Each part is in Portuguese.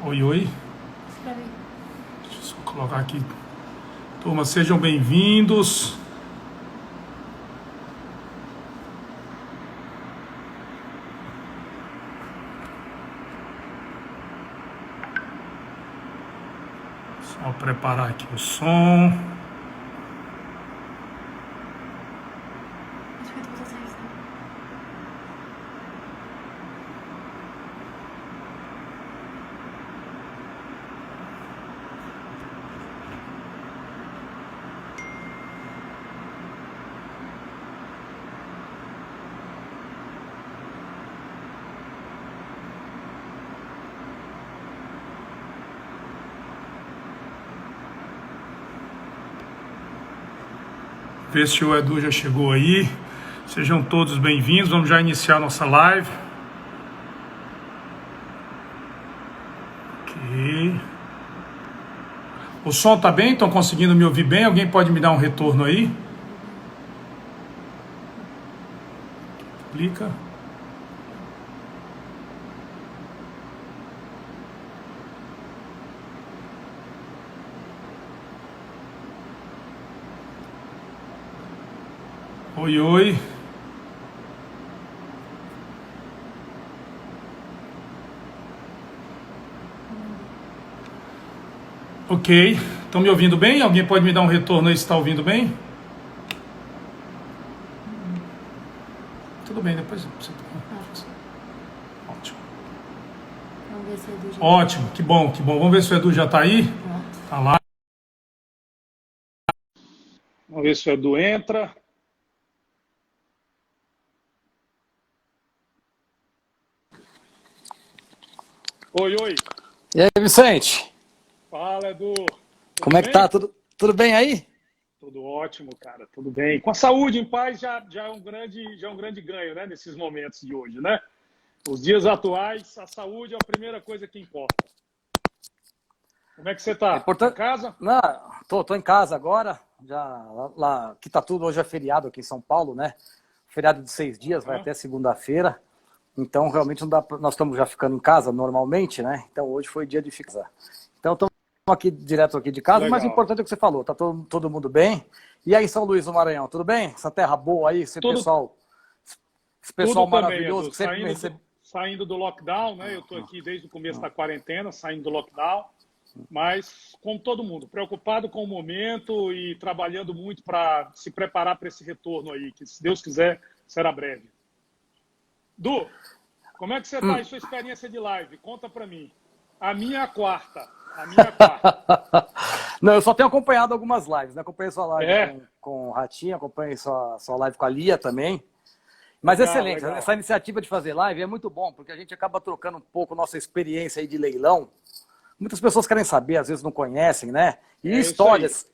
Oi, oi. Deixa eu só colocar aqui. Turma, sejam bem-vindos. Só preparar aqui o som. Ver se o Edu já chegou aí. Sejam todos bem-vindos. Vamos já iniciar nossa live. Ok. O som tá bem? Estão conseguindo me ouvir bem? Alguém pode me dar um retorno aí? Clica. Oi, oi. Ok. Estão me ouvindo bem? Alguém pode me dar um retorno aí se está ouvindo bem? Tudo bem, depois você... Ótimo. Vamos ver se o Edu já Ótimo, que bom, que bom. Vamos ver se o Edu já está aí. Tá lá. Vamos ver se o Edu entra. Oi, oi. E aí, Vicente? Fala, Edu. Como é que tá? Tudo bem aí? Tudo ótimo, cara. Tudo bem. Com a saúde em paz já é um grande ganho, né? Nesses momentos de hoje, né? Os dias atuais, a saúde é a primeira coisa que importa. Como é que você tá? Tá em casa? Não, tô em casa agora. Já lá aqui tá tudo. Hoje é feriado aqui em São Paulo, né? Feriado de 6 dias, vai até segunda-feira. Então, realmente, não dá nós estamos já ficando em casa normalmente, né? Então, hoje foi dia de ficar. Então, estamos aqui direto aqui de casa. Legal. O mais importante é o que você falou. Tá todo mundo bem. E aí, em São Luís do Maranhão, tudo bem? Essa terra boa aí, esse pessoal maravilhoso Edu, que sempre me recebe. saindo do lockdown, né? Eu estou aqui desde o começo da quarentena, saindo do lockdown, mas como todo mundo, preocupado com o momento e trabalhando muito para se preparar para esse retorno aí, que se Deus quiser, será breve. Du, como é que você está em sua experiência de live? Conta para mim. A minha é a quarta. Não, eu só tenho acompanhado algumas lives, né? Acompanhei sua live com o Ratinho, acompanhei sua live com a Lia também. Mas legal, excelente, legal. Essa iniciativa de fazer live é muito bom, porque a gente acaba trocando um pouco nossa experiência aí de leilão. Muitas pessoas querem saber, às vezes não conhecem, né? E histórias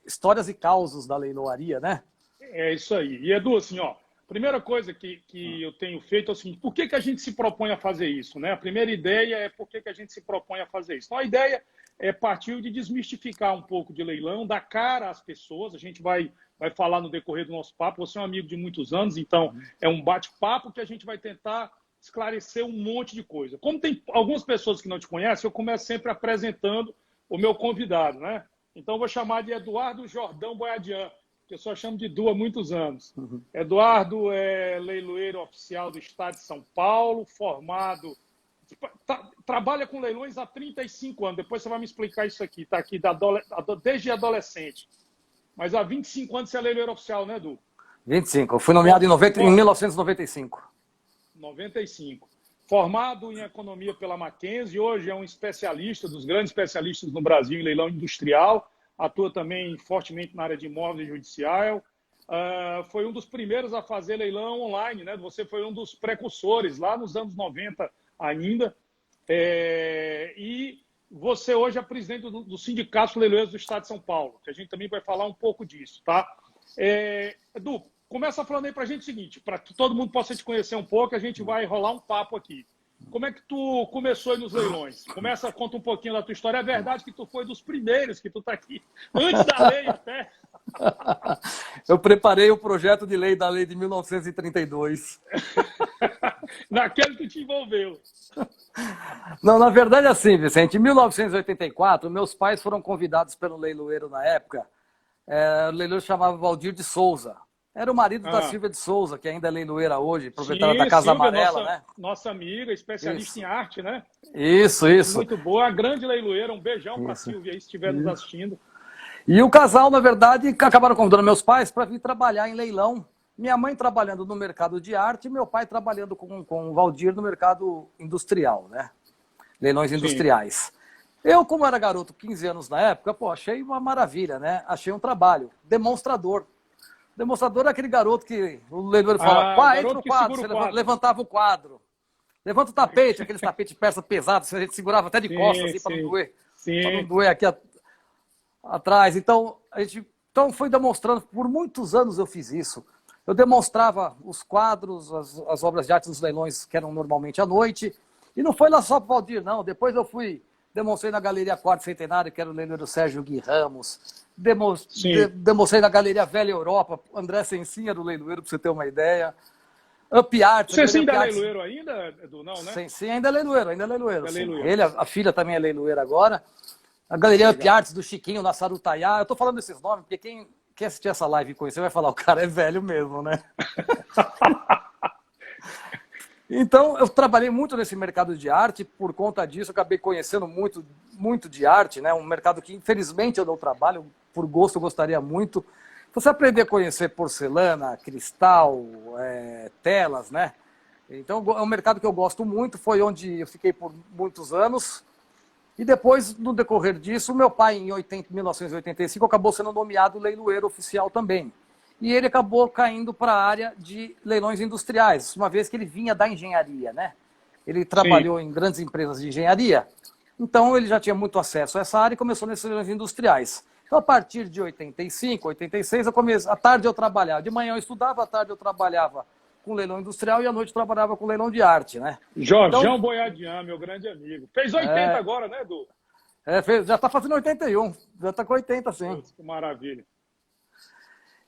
e causos da leiloaria, né? É isso aí. E Edu, assim, ó, primeira coisa que eu tenho feito é o seguinte: por que a gente se propõe a fazer isso, né? A primeira ideia é por que a gente se propõe a fazer isso. Então, a ideia partiu de desmistificar um pouco de leilão, dar cara às pessoas. A gente vai falar no decorrer do nosso papo. Você é um amigo de muitos anos, então é um bate-papo que a gente vai tentar esclarecer um monte de coisa. Como tem algumas pessoas que não te conhecem, eu começo sempre apresentando o meu convidado, né? Então, eu vou chamar de Eduardo Jordão Boiadian, que eu só chamo de Edu há muitos anos. Eduardo é leiloeiro oficial do Estado de São Paulo, formado... Trabalha com leilões há 35 anos. Depois você vai me explicar isso aqui. Está aqui desde adolescente. Mas há 25 anos você é leiloeiro oficial, né, Edu? 25. Eu fui nomeado em 1995. 95. Formado em economia pela Mackenzie, hoje é um especialista, dos grandes especialistas no Brasil em leilão industrial. Atua também fortemente na área de imóveis e judicial. Foi um dos primeiros a fazer leilão online, né? Você foi um dos precursores lá nos anos 90 ainda. E você hoje é presidente do Sindicato de Leiloeiros do Estado de São Paulo, que a gente também vai falar um pouco disso, tá? Edu, começa falando aí pra gente o seguinte, para que todo mundo possa te conhecer um pouco, a gente vai rolar um papo aqui. Como é que tu começou aí nos leilões? Conta um pouquinho da tua história. É verdade que tu foi dos primeiros, que tu tá aqui antes da lei até. Eu preparei o projeto de lei da lei de 1932. Naquele que te envolveu. Não, na verdade é assim, Vicente. Em 1984, meus pais foram convidados pelo leiloeiro na época. O leiloeiro chamava Valdir de Souza. Era o marido da Silvia de Souza, que ainda é leiloeira hoje, proprietária da Casa Silvia, Amarela, né? Nossa amiga, especialista em arte, né? Isso. Muito boa, a grande leiloeira. Um beijão para a Silvia aí, se estiver nos assistindo. E o casal, na verdade, acabaram convidando meus pais para vir trabalhar em leilão. Minha mãe trabalhando no mercado de arte e meu pai trabalhando com o Valdir no mercado industrial, né? Leilões industriais. Eu, como era garoto, 15 anos na época, achei uma maravilha, né? Achei um trabalho. Demonstrador. Demonstrador é aquele garoto que o leiloeiro fala, entra no quadro, você levantava o quadro. Levanta o tapete, aqueles tapetes persa pesados, a gente segurava até de costas, assim, para não doer. Para não doer aqui atrás. Então, foi demonstrando, por muitos anos eu fiz isso. Eu demonstrava os quadros, as obras de arte dos leilões, que eram normalmente à noite. E não foi lá só para o Valdir, não. Depois eu demonstrei na Galeria Quarto Centenário, que era o leiloeiro Sérgio Gui Ramos. Demonstrei na Galeria Velha Europa, André Sensin era o leiloeiro, para você ter uma ideia. Up Art. Você ainda é leiloeiro ainda, Edu? Não, né? Sensin ainda é leiloeiro. Ele, a filha também é leiloeira agora. A Galeria Up Arts do Chiquinho, na Sarutaiá. Eu estou falando esses nomes, porque quem assistir essa live e conhecer vai falar, o cara é velho mesmo, né? Então, eu trabalhei muito nesse mercado de arte, por conta disso, eu acabei conhecendo muito, muito de arte, né? Um mercado que, infelizmente, eu não trabalho, por gosto eu gostaria muito. Você aprender a conhecer porcelana, cristal, telas, né? Então, é um mercado que eu gosto muito, foi onde eu fiquei por muitos anos. E depois, no decorrer disso, meu pai, em 1985, acabou sendo nomeado leiloeiro oficial também. E ele acabou caindo para a área de leilões industriais, uma vez que ele vinha da engenharia, né? Ele trabalhou em grandes empresas de engenharia, então ele já tinha muito acesso a essa área e começou nesses leilões industriais. Então, a partir de 85, 86, à tarde eu trabalhava. De manhã eu estudava, à tarde eu trabalhava com leilão industrial e à noite eu trabalhava com leilão de arte, né? Jorjão Boiadian, meu grande amigo. Fez 80 agora, né, Edu? Já está fazendo 81, já está com 80, sim. Nossa, que maravilha.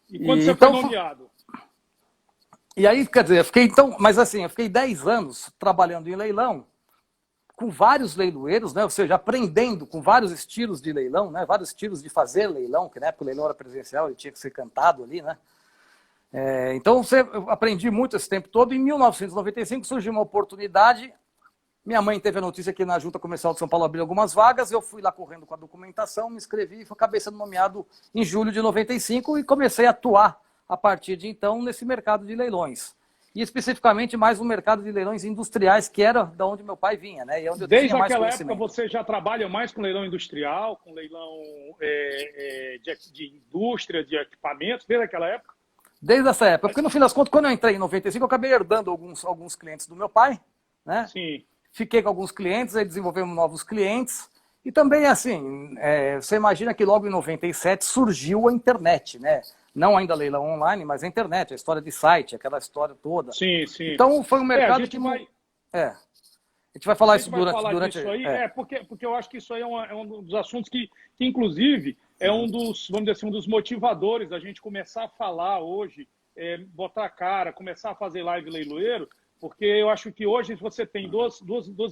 E quando você foi nomeado? E aí, quer dizer, eu fiquei 10 anos trabalhando em leilão, com vários leiloeiros, né? Ou seja, aprendendo com vários estilos de leilão, né? Vários estilos de fazer leilão, que na época o leilão era presencial, ele tinha que ser cantado ali, né? Então, eu aprendi muito esse tempo todo. Em 1995 surgiu uma oportunidade. Minha mãe teve a notícia que na Junta Comercial de São Paulo abriu algumas vagas. Eu fui lá correndo com a documentação, me inscrevi e acabei sendo nomeado em julho de 95 e comecei a atuar a partir de então nesse mercado de leilões. E especificamente mais no mercado de leilões industriais, que era da onde meu pai vinha, né? E onde eu Desde aquela época você já trabalha mais com leilão industrial, com leilão de indústria, de equipamentos, desde aquela época? Desde essa época, porque no fim das contas, quando eu entrei em 95, eu acabei herdando alguns clientes do meu pai, né? Sim. Fiquei com alguns clientes, aí desenvolvemos novos clientes. E também, assim, você imagina que logo em 97 surgiu a internet, né? Não ainda leilão online, mas a internet, a história de site, aquela história toda. Sim, sim. Então, foi um mercado que... A gente vai falar isso durante... Isso aí, porque eu acho que isso aí é um dos assuntos que inclusive, é um dos, vamos dizer assim, um dos motivadores da gente começar a falar hoje, botar a cara, começar a fazer live leiloeiro, porque eu acho que hoje você tem duas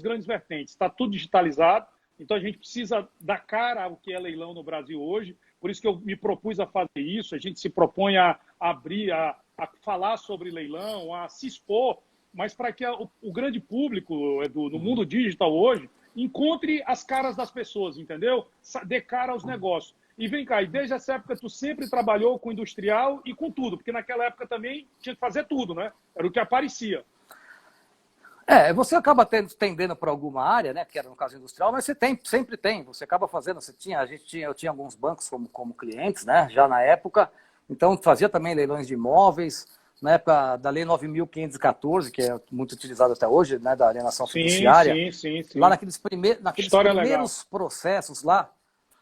grandes vertentes. Está tudo digitalizado, então a gente precisa dar cara ao que é leilão no Brasil hoje. Por isso que eu me propus a fazer isso. A gente se propõe a abrir, a falar sobre leilão, a se expor, mas para que o grande público, Edu, no mundo digital hoje, encontre as caras das pessoas, entendeu? Dê cara aos negócios. E vem cá, e desde essa época tu sempre trabalhou com industrial e com tudo, porque naquela época também tinha que fazer tudo, né? Era o que aparecia. Você acaba tendendo para alguma área, né, que era no caso industrial, mas você sempre tem, você acaba fazendo, eu tinha alguns bancos como clientes, né, já na época, então fazia também leilões de imóveis, na época da Lei 9.514, que é muito utilizada até hoje, né, da alienação fiduciária. Sim. Lá naqueles primeiros processos lá,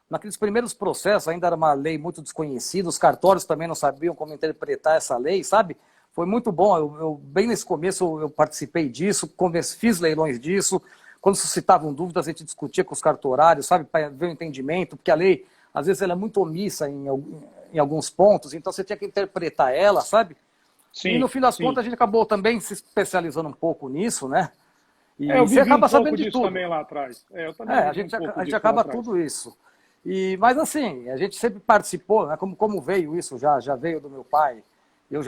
naqueles primeiros processos ainda era uma lei muito desconhecida, os cartórios também não sabiam como interpretar essa lei, sabe? Foi muito bom, eu bem nesse começo eu participei disso, fiz leilões disso, quando suscitavam dúvidas a gente discutia com os cartorários, sabe, para ver o entendimento, porque a lei, às vezes, ela é muito omissa em alguns pontos, então você tinha que interpretar ela, sabe? Sim, e no fim das sim. contas a gente acabou também se especializando um pouco nisso, né? E eu você vivi acaba um pouco sabendo de disso tudo. também lá atrás. Eu também A vivi gente, um pouco a gente disso lá acaba atrás. tudo isso. Mas assim, a gente sempre participou, né? Como veio isso, já veio do meu pai. Eu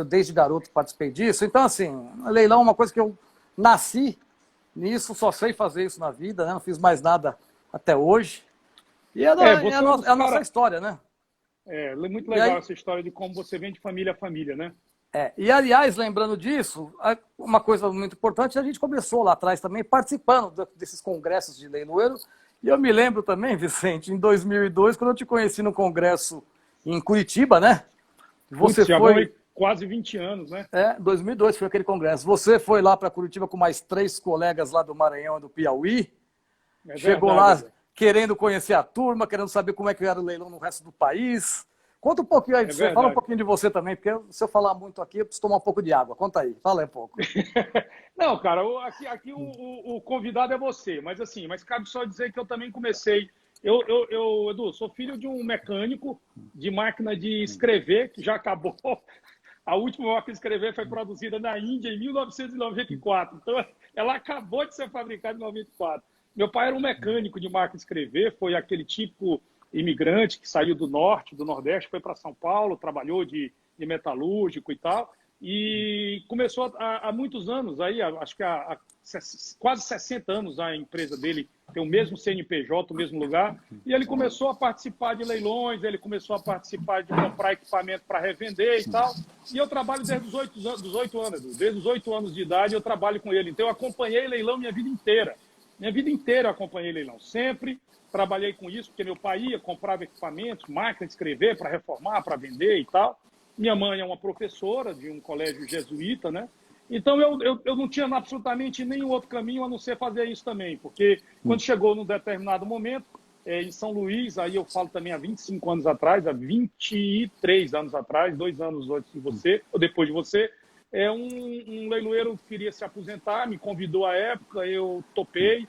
desde garoto participei disso. Então, assim, leilão é uma coisa que eu nasci nisso, só sei fazer isso na vida, né? Não fiz mais nada até hoje. E Você é a nossa história, né? Muito E legal aí, essa história de como você vem de família a família, né? aliás, lembrando disso, uma coisa muito importante, a gente começou lá atrás também participando desses congressos de leiloeiro. E eu me lembro também, Vicente, em 2002, quando eu te conheci no congresso em Curitiba, né? Você Putz, já vão foi... aí quase 20 anos, né? 2002 foi aquele congresso. Você foi lá para Curitiba com mais 3 colegas lá do Maranhão e do Piauí. Chegou lá querendo conhecer a turma, querendo saber como é que era o leilão no resto do país. Conta um pouquinho aí de você, fala um pouquinho de você também, porque se eu falar muito aqui, eu preciso tomar um pouco de água. Conta aí, fala aí um pouco. Não, cara, aqui o convidado é você, mas cabe só dizer que eu também comecei. Edu, sou filho de um mecânico de máquina de escrever, que já acabou. A última máquina de escrever foi produzida na Índia em 1994. Então, ela acabou de ser fabricada em 94. Meu pai era um mecânico de máquina de escrever, foi aquele típico imigrante que saiu do norte, do nordeste, foi para São Paulo, trabalhou de metalúrgico e tal, e começou há muitos anos, aí, acho que há quase 60 anos a empresa dele tem o mesmo CNPJ, o mesmo lugar, e ele começou a participar de leilões, ele começou a participar de comprar equipamento para revender e tal, e eu trabalho desde os 8 anos, desde os 8 anos de idade eu trabalho com ele, então eu acompanhei leilão minha vida inteira eu acompanhei leilão, sempre trabalhei com isso, porque meu pai ia, comprava equipamentos, máquina de escrever para reformar, para vender e tal. Minha mãe é uma professora de um colégio jesuíta, né? Então eu não tinha absolutamente nenhum outro caminho a não ser fazer isso também, porque quando chegou num determinado momento, em São Luís, aí eu falo também há 25 anos atrás, há 23 anos atrás, 2 anos antes de você, ou depois de você, um leiloeiro queria se aposentar, me convidou à época, eu topei.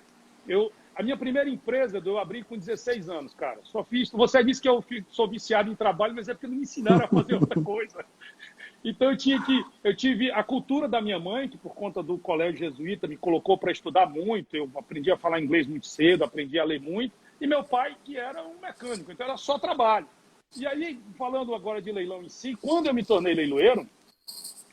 A minha primeira empresa eu abri com 16 anos, cara. Só fiz. Você disse que eu sou viciado em trabalho, mas é porque não me ensinaram a fazer outra coisa. Então eu tive a cultura da minha mãe, que por conta do colégio jesuíta me colocou para estudar muito. Eu aprendi a falar inglês muito cedo, aprendi a ler muito. E meu pai, que era um mecânico, então era só trabalho. E aí, falando agora de leilão em si, quando eu me tornei leiloeiro,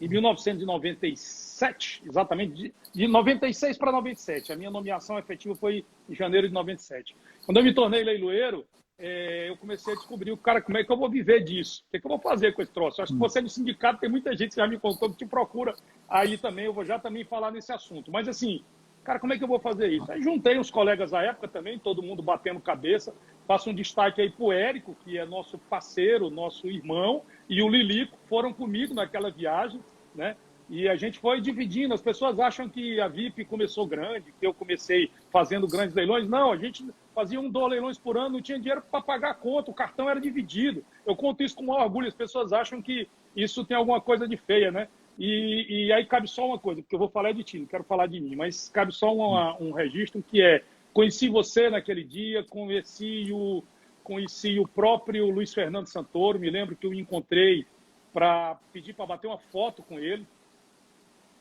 em 1997, exatamente, de 96 para 97. A minha nomeação efetiva foi em janeiro de 97. Quando eu me tornei leiloeiro, eu comecei a descobrir, como é que eu vou viver disso? O que eu vou fazer com esse troço? Acho que você no sindicato tem muita gente que já me contou que te procura aí também, eu vou já também falar nesse assunto. Mas assim, cara, como é que eu vou fazer isso? Aí juntei os colegas à época também, todo mundo batendo cabeça. Faço um destaque aí para o Érico, que é nosso parceiro, nosso irmão, e o Lilico foram comigo naquela viagem, né? E a gente foi dividindo. As pessoas acham que a VIP começou grande, que eu comecei fazendo grandes leilões. Não, a gente fazia 2 leilões por ano, não tinha dinheiro para pagar a conta, o cartão era dividido. Eu conto isso com o maior orgulho. As pessoas acham que isso tem alguma coisa de feia, né? E aí cabe só uma coisa, porque eu vou falar de ti, não quero falar de mim, mas cabe só um registro que conheci você naquele dia, conheci o próprio Luiz Fernando Santoro, me lembro que eu o encontrei para pedir para bater uma foto com ele.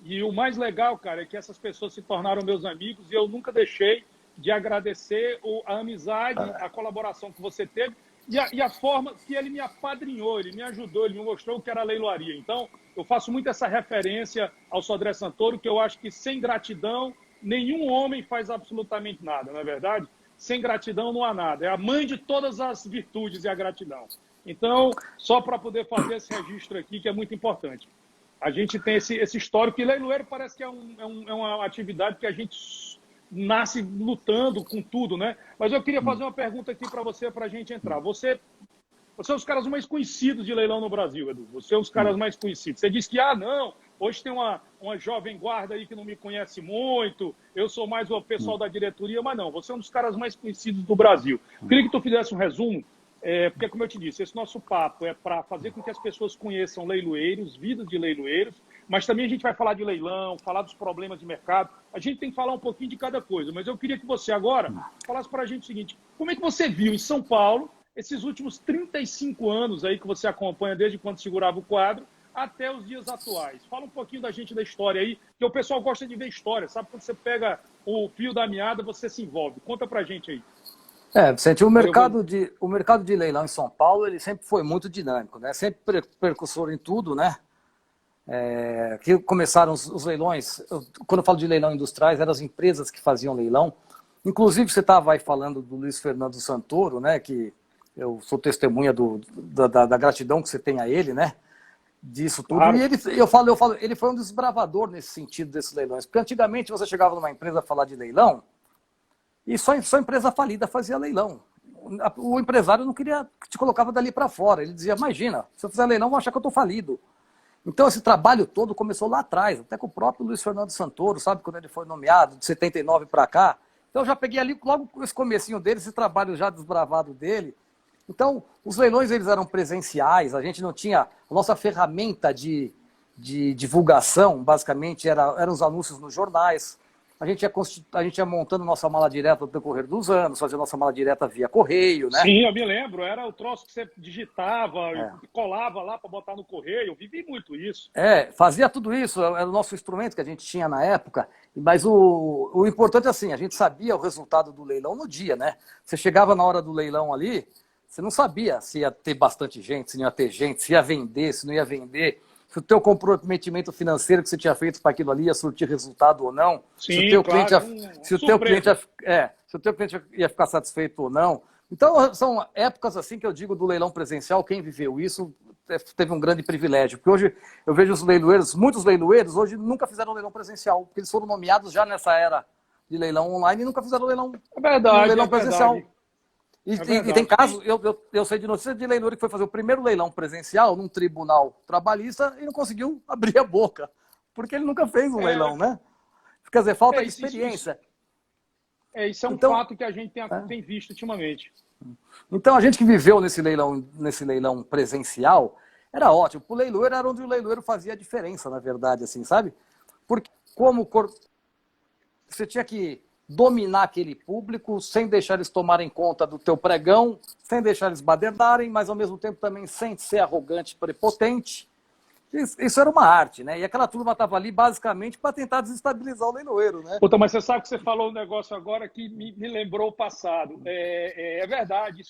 E o mais legal, cara, é que essas pessoas se tornaram meus amigos e eu nunca deixei de agradecer a amizade, a colaboração que você teve e a forma que ele me apadrinhou, ele me ajudou, ele me mostrou o que era a leiloaria. Então, eu faço muito essa referência ao Sodré Santoro, que eu acho que sem gratidão, nenhum homem faz absolutamente nada, não é verdade? Sem gratidão não há nada. É a mãe de todas as virtudes e a gratidão. Então, só para poder fazer esse registro aqui, que é muito importante. A gente tem esse histórico, e leiloeiro parece que é uma atividade que a gente nasce lutando com tudo, né? Mas eu queria fazer uma pergunta aqui para você, para a gente entrar. Você é um dos caras mais conhecidos de leilão no Brasil, Edu. Você é um dos caras mais conhecidos. Você disse que, não, hoje tem uma jovem guarda aí que não me conhece muito, eu sou mais o pessoal da diretoria, mas não, você é um dos caras mais conhecidos do Brasil. Eu queria que tu fizesse um resumo, porque, como eu te disse, esse nosso papo é para fazer com que as pessoas conheçam leiloeiros, vidas de leiloeiros, mas também a gente vai falar de leilão, falar dos problemas de mercado. A gente tem que falar um pouquinho de cada coisa, mas eu queria que você agora falasse para a gente o seguinte: como é que você viu em São Paulo esses últimos 35 anos aí que você acompanha desde quando segurava o quadro até os dias atuais. Fala um pouquinho da gente da história aí, que o pessoal gosta de ver história, sabe? Quando você pega o fio da meada, você se envolve. Conta pra gente aí. Vicente, o mercado de leilão em São Paulo, ele sempre foi muito dinâmico, né? Sempre precursor em tudo, né? Que começaram os leilões, quando eu falo de leilão industriais, eram as empresas que faziam leilão. Inclusive, você estava aí falando do Luiz Fernando Santoro, né? Que eu sou testemunha da gratidão que você tem a ele, né? Disso tudo. Claro. E eu falo, ele foi um desbravador nesse sentido desses leilões. Porque antigamente você chegava numa empresa a falar de leilão e só empresa falida fazia leilão. O empresário não queria, te colocava dali para fora. Ele dizia, imagina, se eu fizer leilão, vão achar que eu estou falido. Então esse trabalho todo começou lá atrás, até com o próprio Luiz Fernando Santoro, sabe, quando ele foi nomeado, de 79 para cá. Então eu já peguei ali, logo com esse comecinho dele, esse trabalho já desbravado dele. Então, os leilões eles eram presenciais, a gente não tinha... A nossa ferramenta de divulgação, basicamente, eram os anúncios nos jornais. A gente ia montando nossa mala direta no decorrer dos anos, fazia nossa mala direta via correio, né? Sim, eu me lembro. Era o troço que você digitava, colava lá para botar no correio. Eu vivi muito isso. Fazia tudo isso. Era o nosso instrumento que a gente tinha na época. Mas o importante é assim, a gente sabia o resultado do leilão no dia, né? Você chegava na hora do leilão ali... Você não sabia se ia ter bastante gente, se não ia ter gente, se ia vender, se não ia vender, se o teu comprometimento financeiro que você tinha feito para aquilo ali ia surtir resultado ou não, Sim, se o teu claro, cliente ia ficar satisfeito ou não. Então, são épocas assim que eu digo do leilão presencial, quem viveu isso teve um grande privilégio. Porque hoje eu vejo os leiloeiros, muitos leiloeiros hoje nunca fizeram leilão presencial, porque eles foram nomeados já nessa era de leilão online e nunca fizeram leilão presencial. Verdade. E tem casos, eu sei de notícia de leiloeiro que foi fazer o primeiro leilão presencial num tribunal trabalhista e não conseguiu abrir a boca, porque ele nunca fez um leilão, né? Quer dizer, falta de experiência. Isso é um fato que a gente tem visto ultimamente. Então, a gente que viveu nesse leilão presencial, era ótimo. O leiloeiro era onde o leiloeiro fazia a diferença, na verdade, assim, sabe? Porque você tinha que dominar aquele público, sem deixar eles tomarem conta do teu pregão, sem deixar eles badernarem, mas ao mesmo tempo também sem ser arrogante, prepotente. Isso era uma arte, né? E aquela turma estava ali basicamente para tentar desestabilizar o leiloeiro, né? Puta, mas você sabe que você falou um negócio agora que me lembrou o passado. É verdade,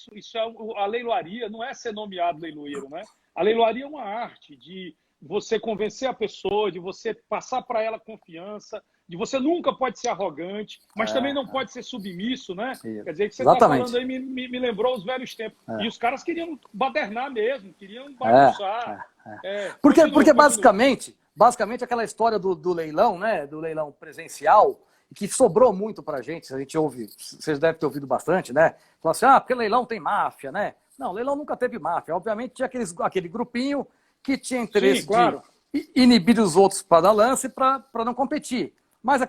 a leiloaria não é ser nomeado leiloeiro, né? A leiloaria é uma arte de você convencer a pessoa, de você passar para ela confiança, de você nunca pode ser arrogante, mas também não pode ser submisso, né? Quer dizer, que você está falando aí me lembrou os velhos tempos. E os caras queriam badernar mesmo, queriam bagunçar. Porque basicamente aquela história do leilão, né? Do leilão presencial, que sobrou muito pra gente, a gente ouve, vocês devem ter ouvido bastante, né? Falar assim, porque leilão tem máfia, né? Não, leilão nunca teve máfia. Obviamente tinha aquele grupinho que tinha interesse de inibir os outros para dar lance para não competir. Mas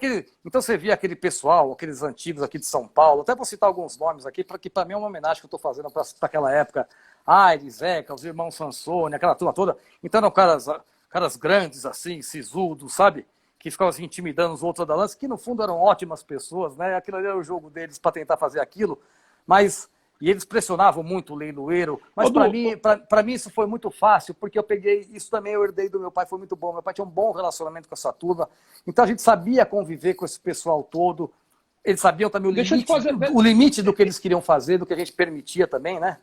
então você via aquele pessoal, aqueles antigos aqui de São Paulo, até vou citar alguns nomes aqui, que para mim é uma homenagem que eu estou fazendo para aquela época. Aires, Zeca, os irmãos Sansone, aquela turma toda. Então eram caras grandes assim, sisudos, sabe? Que ficavam assim, intimidando os outros da lança, que no fundo eram ótimas pessoas, né? Aquilo ali era o jogo deles para tentar fazer aquilo, e eles pressionavam muito o leiloeiro, mas para mim isso foi muito fácil, porque eu peguei, isso também eu herdei do meu pai, foi muito bom. Meu pai tinha um bom relacionamento com essa turma, então a gente sabia conviver com esse pessoal todo, eles sabiam também o limite do que eles queriam fazer, do que a gente permitia também, né?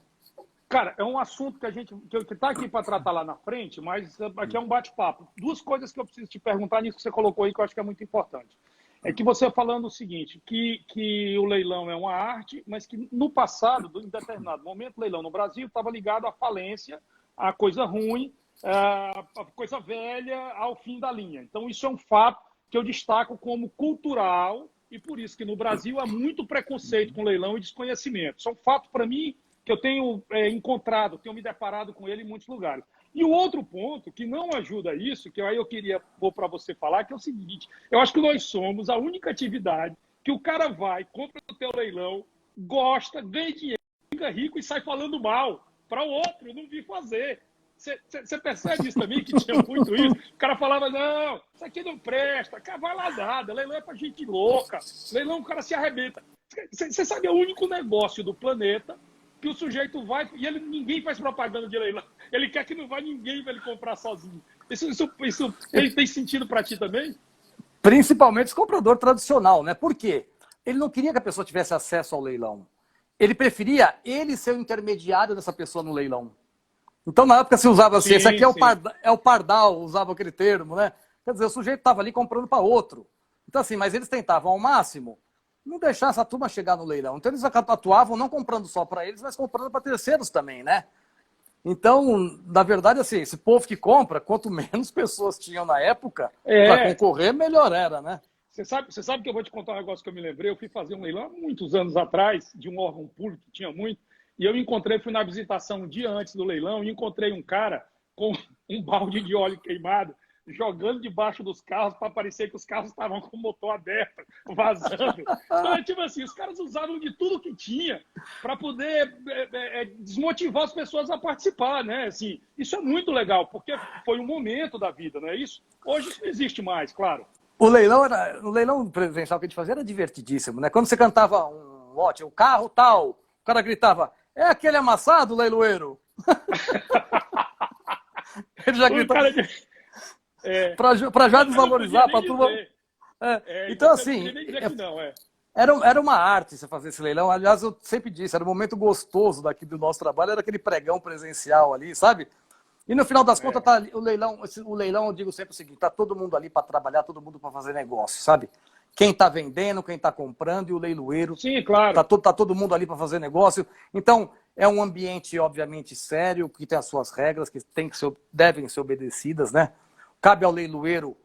Cara, é um assunto que está aqui para tratar lá na frente, mas aqui é um bate-papo. Duas coisas que eu preciso te perguntar nisso que você colocou aí, que eu acho que é muito importante. É que você falando o seguinte, que o leilão é uma arte, mas que no passado, em determinado momento, o leilão no Brasil estava ligado à falência, à coisa ruim, à coisa velha, ao fim da linha. Então, isso é um fato que eu destaco como cultural e por isso que no Brasil há muito preconceito com leilão e desconhecimento. Isso é um fato, para mim, que eu tenho encontrado, tenho me deparado com ele em muitos lugares. E o outro ponto que não ajuda isso, que aí eu queria pôr para você falar, que é o seguinte, eu acho que nós somos a única atividade que o cara vai, compra o teu leilão, gosta, ganha dinheiro, fica rico e sai falando mal para o outro, não vi fazer. Você percebe isso também, que tinha muito isso? O cara falava, não, isso aqui não presta, cavalada, leilão é para gente louca, leilão o cara se arrebenta. Você sabe, é o único negócio do planeta que o sujeito vai e ninguém faz propaganda de leilão. Ele quer que não vá ninguém para ele comprar sozinho. Isso tem sentido para ti também? Principalmente o comprador tradicional, né? Por quê? Ele não queria que a pessoa tivesse acesso ao leilão. Ele preferia ele ser o intermediário dessa pessoa no leilão. Então, na época, se usava assim, esse aqui é o pardal, usava aquele termo, né? Quer dizer, o sujeito estava ali comprando para outro. Então, assim, mas eles tentavam ao máximo não deixar essa turma chegar no leilão. Então, eles atuavam não comprando só para eles, mas comprando para terceiros também, né? Então, na verdade, assim, esse povo que compra, quanto menos pessoas tinham na época, para concorrer, melhor era, né? Você sabe que eu vou te contar um negócio que eu me lembrei? Eu fui fazer um leilão há muitos anos atrás, de um órgão público que tinha muito, e eu fui na visitação um dia antes do leilão, e encontrei um cara com um balde de óleo queimado, jogando debaixo dos carros para parecer que os carros estavam com o motor aberto, vazando. Então, tipo assim, os caras usavam de tudo que tinha para poder desmotivar as pessoas a participar, né? Assim, isso é muito legal, porque foi um momento da vida, não é isso? Hoje isso não existe mais, claro. O leilão presencial que a gente fazia era divertidíssimo, né? Quando você cantava um lote, o carro tal, o cara gritava, é aquele amassado, leiloeiro? Ele já gritava. Para já desvalorizar, para turma. Então, assim, era uma arte você fazer esse leilão. Aliás, eu sempre disse, era um momento gostoso daqui do nosso trabalho, era aquele pregão presencial ali, sabe? E no final das contas, tá, o leilão, eu digo sempre o seguinte, tá todo mundo ali para trabalhar, todo mundo para fazer negócio, sabe? Quem está vendendo, quem está comprando e o leiloeiro. Sim, claro. Tá todo mundo ali para fazer negócio. Então, é um ambiente, obviamente, sério, que tem as suas regras, que devem ser obedecidas, né? Cabe ao leiloeiro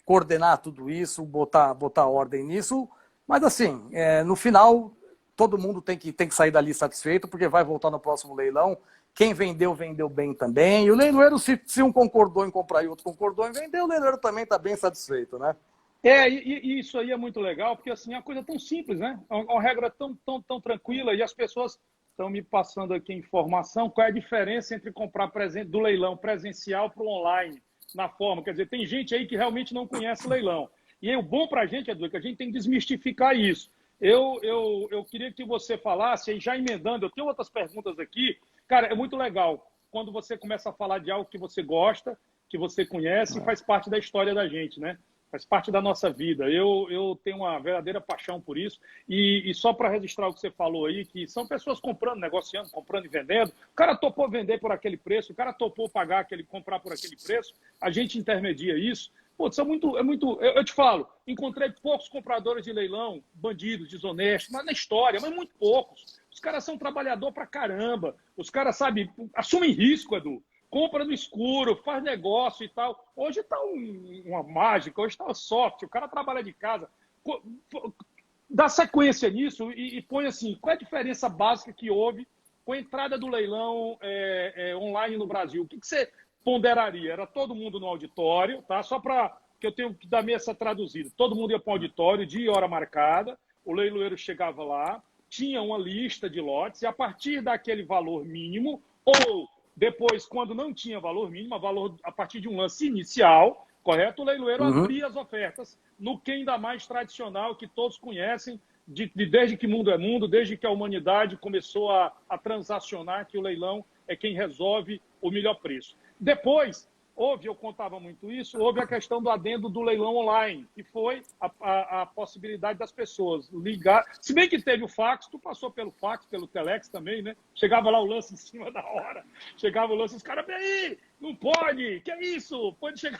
coordenar tudo isso, botar ordem nisso. Mas, assim, no final, todo mundo tem que sair dali satisfeito, porque vai voltar no próximo leilão. Quem vendeu, vendeu bem também. E o leiloeiro, se um concordou em comprar e outro concordou em vender, o leiloeiro também está bem satisfeito, né? E isso aí é muito legal, porque assim, é uma coisa tão simples, né? É uma regra tão tranquila, e as pessoas estão me passando aqui informação. Qual é a diferença entre comprar do leilão presencial para o online, na forma? Quer dizer, tem gente aí que realmente não conhece leilão. E o bom para a gente, Edu, é que a gente tem que desmistificar isso. Eu queria que você falasse, aí já emendando, eu tenho outras perguntas aqui. Cara, é muito legal quando você começa a falar de algo que você gosta, que você conhece e faz parte da história da gente, né? Faz parte da nossa vida. Eu tenho uma verdadeira paixão por isso. E só para registrar o que você falou aí, que são pessoas comprando, negociando, comprando e vendendo. O cara topou vender por aquele preço, o cara topou comprar por aquele preço. A gente intermedia isso. Pô, isso é muito... Eu te falo, encontrei poucos compradores de leilão, bandidos, desonestos, mas na história, mas muito poucos. Os caras são trabalhador pra caramba. Os caras, sabe, assumem risco, Edu. Compra no escuro, faz negócio e tal. Hoje está uma mágica, hoje está o soft, o cara trabalha de casa. Dá sequência nisso e põe assim, qual é a diferença básica que houve com a entrada do leilão online no Brasil? O que você ponderaria? Era todo mundo no auditório, tá? Só para que eu tenho que dar meio essa traduzida. Todo mundo ia para o auditório, dia e hora marcada, o leiloeiro chegava lá, tinha uma lista de lotes, e a partir daquele valor mínimo, ou depois, quando não tinha valor mínimo, a partir de um lance inicial, correto? O leiloeiro abria as ofertas no que ainda mais tradicional, que todos conhecem, desde que mundo é mundo, desde que a humanidade começou a transacionar, que o leilão é quem resolve o melhor preço. Depois, eu contava muito isso, houve a questão do adendo do leilão online, que foi a possibilidade das pessoas ligar. Se bem que teve o fax, tu passou pelo fax, pelo telex também, né? Chegava lá o lance em cima da hora. Chegava o lance, os caras, peraí, não pode, que é isso? Pode chegar.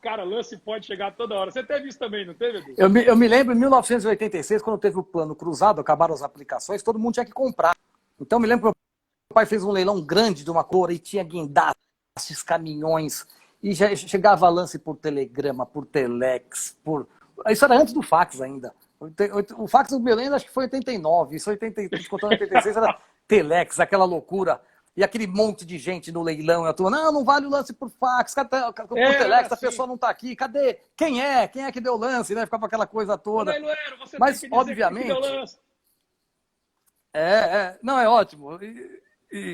Cara, lance pode chegar toda hora. Você teve isso também, não teve, Edu? Eu me lembro, em 1986, quando teve o plano cruzado, acabaram as aplicações, todo mundo tinha que comprar. Então, eu me lembro que meu pai fez um leilão grande de uma cor e tinha guindastes, caminhões, e já chegava lance por telegrama, por telex, isso era antes do fax ainda. O fax do Belém acho que foi 89, isso 86 era telex, aquela loucura, e aquele monte de gente no leilão, e a turma, não vale o lance por fax, por telex, a pessoa não está aqui, cadê? Quem é que deu lance, né? Ficava aquela coisa toda. Mas, obviamente, não, é ótimo.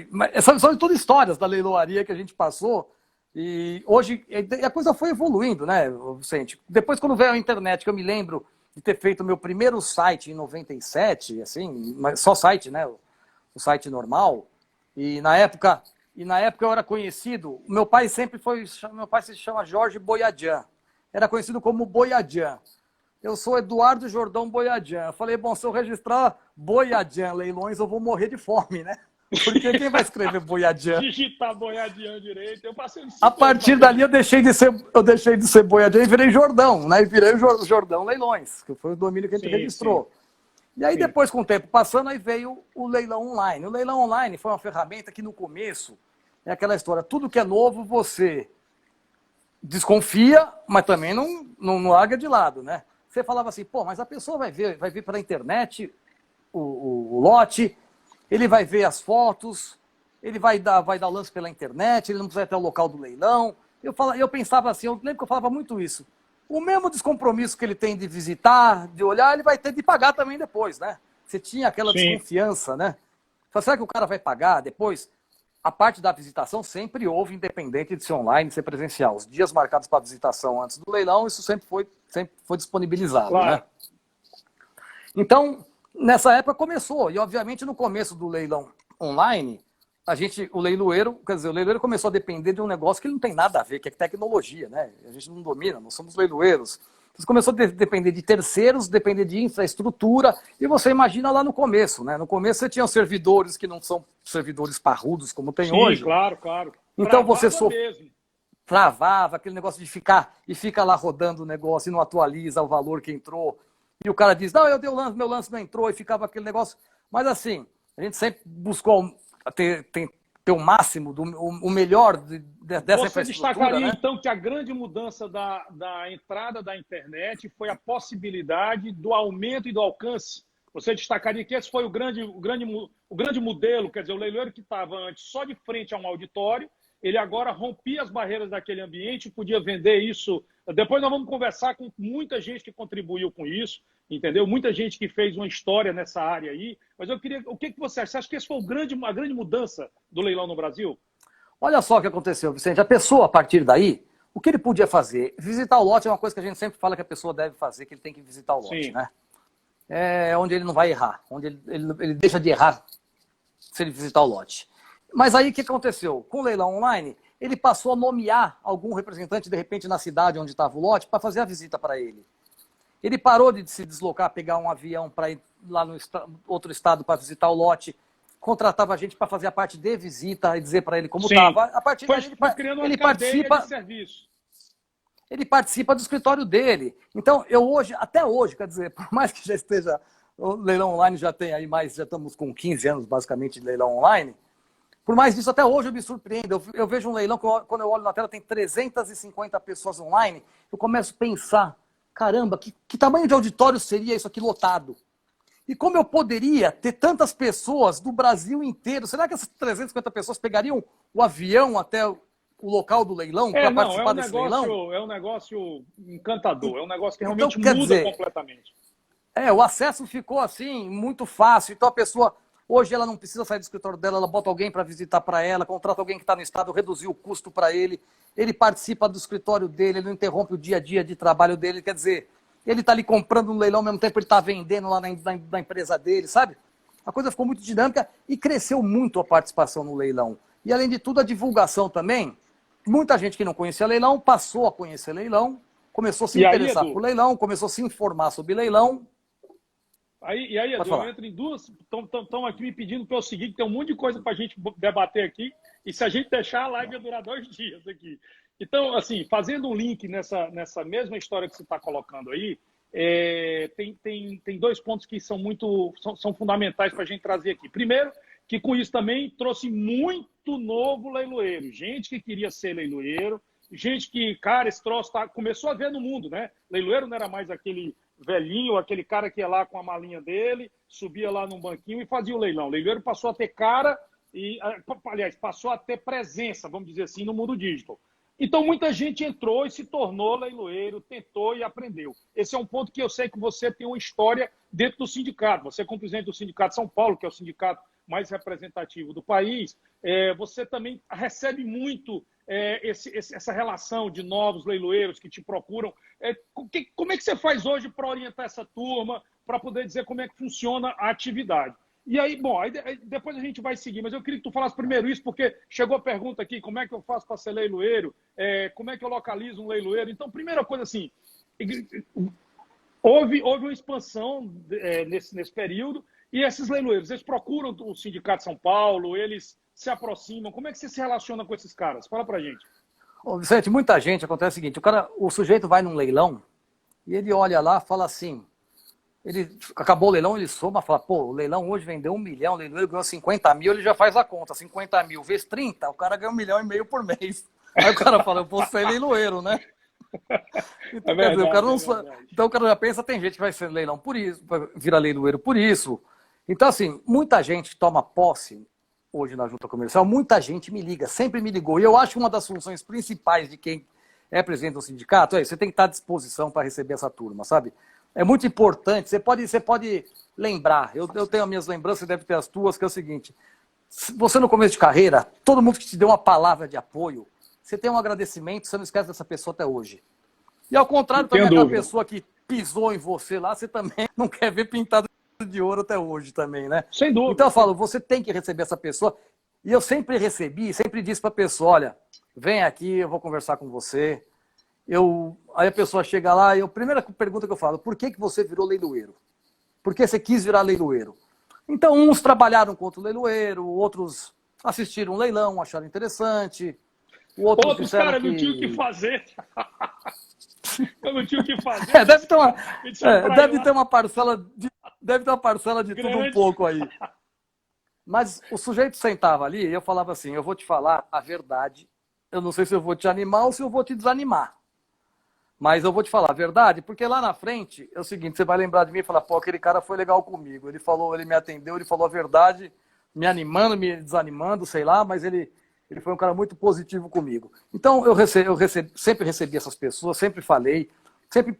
Mas são todas histórias da leiloaria que a gente passou, e hoje a coisa foi evoluindo, né, Vicente? Depois, quando veio a internet, que eu me lembro de ter feito o meu primeiro site em 97, assim, mas só site, né? o site normal, e na época eu era conhecido, meu pai se chama Jorge Boiadian, era conhecido como Boiadian. Eu sou Eduardo Jordão Boiadian. Eu falei, bom, se eu registrar Boiadian Leilões, eu vou morrer de fome, né? Porque quem vai escrever Boiadian? Digitar Boiadian direito, eu passei A partir dali eu deixei de ser Boiadian e virei Jordão, né? E virei o Jordão Leilões, que foi o domínio que a gente registrou. Sim. E aí depois, com o tempo passando, aí veio o leilão online. O leilão online foi uma ferramenta que no começo é aquela história, tudo que é novo você desconfia, mas também não larga de lado, né? Você falava assim, pô, mas a pessoa vai ver pela internet o lote, ele vai ver as fotos, ele vai dar lance pela internet, ele não precisa ir até o local do leilão. Eu pensava assim, eu lembro que eu falava muito isso. O mesmo descompromisso que ele tem de visitar, de olhar, ele vai ter de pagar também depois, né? Você tinha aquela desconfiança, né? Será que o cara vai pagar depois? A parte da visitação sempre houve, independente de ser online, de ser presencial. Os dias marcados para visitação antes do leilão, isso sempre foi disponibilizado, claro, né? Então, nessa época começou. E, obviamente, no começo do leilão online, o leiloeiro começou a depender de um negócio que não tem nada a ver, que é tecnologia, né? A gente não domina, nós somos leiloeiros. Então, começou a depender de terceiros, depender de infraestrutura, e você imagina lá no começo, né? No começo você tinha servidores que não são servidores parrudos como tem hoje. Claro, claro. Então você travava aquele negócio de ficar lá rodando o negócio e não atualiza o valor que entrou. E o cara diz, não, eu dei o lance, meu lance não entrou, e ficava aquele negócio. Mas assim, a gente sempre buscou ter o máximo, o melhor dessa infraestrutura. Você destacaria, né? Então, que a grande mudança da entrada da internet foi a possibilidade do aumento e do alcance? Você destacaria que esse foi o grande modelo, quer dizer, o leiloeiro que estava antes só de frente a um auditório, ele agora rompia as barreiras daquele ambiente, podia vender isso. Depois nós vamos conversar com muita gente que contribuiu com isso, entendeu? Muita gente que fez uma história nessa área aí. Mas eu queria, o que você acha? Você acha que esse foi a grande mudança do leilão no Brasil? Olha só o que aconteceu, Vicente. A pessoa, a partir daí, o que ele podia fazer? Visitar o lote é uma coisa que a gente sempre fala que a pessoa deve fazer, que ele tem que visitar o lote, né? É onde ele não vai errar, onde ele deixa de errar se ele visitar o lote. Mas aí o que aconteceu? Com o leilão online, ele passou a nomear algum representante, de repente, na cidade onde estava o lote, para fazer a visita para ele. Ele parou de se deslocar, pegar um avião para ir lá no outro estado para visitar o lote, contratava a gente para fazer a parte de visita e dizer para ele como estava. A partir daí ele participa de serviço. Ele participa do escritório dele. Então, até hoje, quer dizer, por mais que já esteja, o leilão online já tem aí já estamos com 15 anos, basicamente, de leilão online, por mais disso, até hoje eu me surpreendo. Eu vejo um leilão, quando eu olho na tela, tem 350 pessoas online, eu começo a pensar, caramba, que tamanho de auditório seria isso aqui lotado? E como eu poderia ter tantas pessoas do Brasil inteiro? Será que essas 350 pessoas pegariam o avião até o local do leilão para participar desse leilão? É um negócio encantador, é um negócio que realmente muda completamente. O acesso ficou assim, muito fácil. Então a pessoa, hoje ela não precisa sair do escritório dela, ela bota alguém para visitar para ela, contrata alguém que está no estado, reduziu o custo para ele, ele participa do escritório dele, ele não interrompe o dia a dia de trabalho dele, quer dizer, ele está ali comprando no leilão ao mesmo tempo, ele está vendendo lá na empresa dele, sabe? A coisa ficou muito dinâmica e cresceu muito a participação no leilão. E além de tudo, a divulgação também. Muita gente que não conhecia leilão passou a conhecer leilão, começou a se interessar por leilão, começou a se informar sobre leilão. E aí, Edu, eu entro em duas. Estão aqui me pedindo para eu seguir, que tem um monte de coisa para a gente debater aqui. E se a gente deixar, a live ia durar 2 dias aqui. Então, assim, fazendo um link nessa mesma história que você está colocando aí, tem 2 pontos que são fundamentais para a gente trazer aqui. Primeiro, que com isso também trouxe muito novo leiloeiro. Gente que queria ser leiloeiro, gente que, cara, esse troço começou a ver no mundo, né? Leiloeiro não era mais aquele velhinho, aquele cara que ia lá com a malinha dele, subia lá num banquinho e fazia o leilão. Leiloeiro passou a ter cara e, aliás, passou a ter presença, vamos dizer assim, no mundo digital. Então, muita gente entrou e se tornou leiloeiro, tentou e aprendeu. Esse é um ponto que eu sei que você tem uma história dentro do sindicato. Você é presidente do Sindicato de São Paulo, que é o sindicato mais representativo do país. Você também recebe muito essa relação de novos leiloeiros que te procuram. Como é que você faz hoje para orientar essa turma, para poder dizer como é que funciona a atividade? E aí, bom, aí depois a gente vai seguir, mas eu queria que tu falasse primeiro isso, porque chegou a pergunta aqui, como é que eu faço para ser leiloeiro? Como é que eu localizo um leiloeiro? Então, primeira coisa assim, houve uma expansão nesse período, e esses leiloeiros, eles procuram o Sindicato de São Paulo, eles se aproximam, como é que você se relaciona com esses caras? Fala pra gente. Ô, Vicente, muita gente, acontece o seguinte, o sujeito vai num leilão, e ele olha lá, fala assim, ele acabou o leilão, ele soma, fala, pô, o leilão hoje vendeu 1 milhão, o leiloeiro ganhou 50 mil, ele já faz a conta, 50 mil vezes 30, o cara ganha 1,5 milhão por mês. Aí o cara fala, eu vou ser leiloeiro, né? Então, quer dizer, o cara não então o cara já pensa, tem gente que vai ser leilão por isso, vai virar leiloeiro por isso. Então, assim, muita gente toma posse hoje na junta comercial, muita gente me liga, sempre me ligou. E eu acho que uma das funções principais de quem é presidente do sindicato você tem que estar à disposição para receber essa turma, sabe? É muito importante, você pode lembrar, eu tenho as minhas lembranças, você deve ter as tuas, que é o seguinte, você no começo de carreira, todo mundo que te deu uma palavra de apoio, você tem um agradecimento, você não esquece dessa pessoa até hoje. E ao contrário, também aquela pessoa que pisou em você lá, você também não quer ver pintado de ouro até hoje também, né? Sem dúvida. Então eu falo, você tem que receber essa pessoa, e eu sempre recebi, sempre disse para a pessoa, olha, vem aqui, eu vou conversar com você. Aí a pessoa chega lá e a primeira pergunta que eu falo, por que você virou leiloeiro? Por que você quis virar leiloeiro? Então, uns trabalharam com outro leiloeiro, outros assistiram um leilão, acharam interessante. Outros caras não tinham o que fazer. Eu não tinha o que fazer. Deve ter uma parcela de tudo um pouco aí. Mas o sujeito sentava ali e eu falava assim, eu vou te falar a verdade. Eu não sei se eu vou te animar ou se eu vou te desanimar. Mas eu vou te falar a verdade, porque lá na frente é o seguinte, você vai lembrar de mim e falar, pô, aquele cara foi legal comigo. Ele me atendeu, ele falou a verdade, me animando, me desanimando, sei lá, mas ele foi um cara muito positivo comigo. Então eu sempre recebi essas pessoas, sempre falei, sempre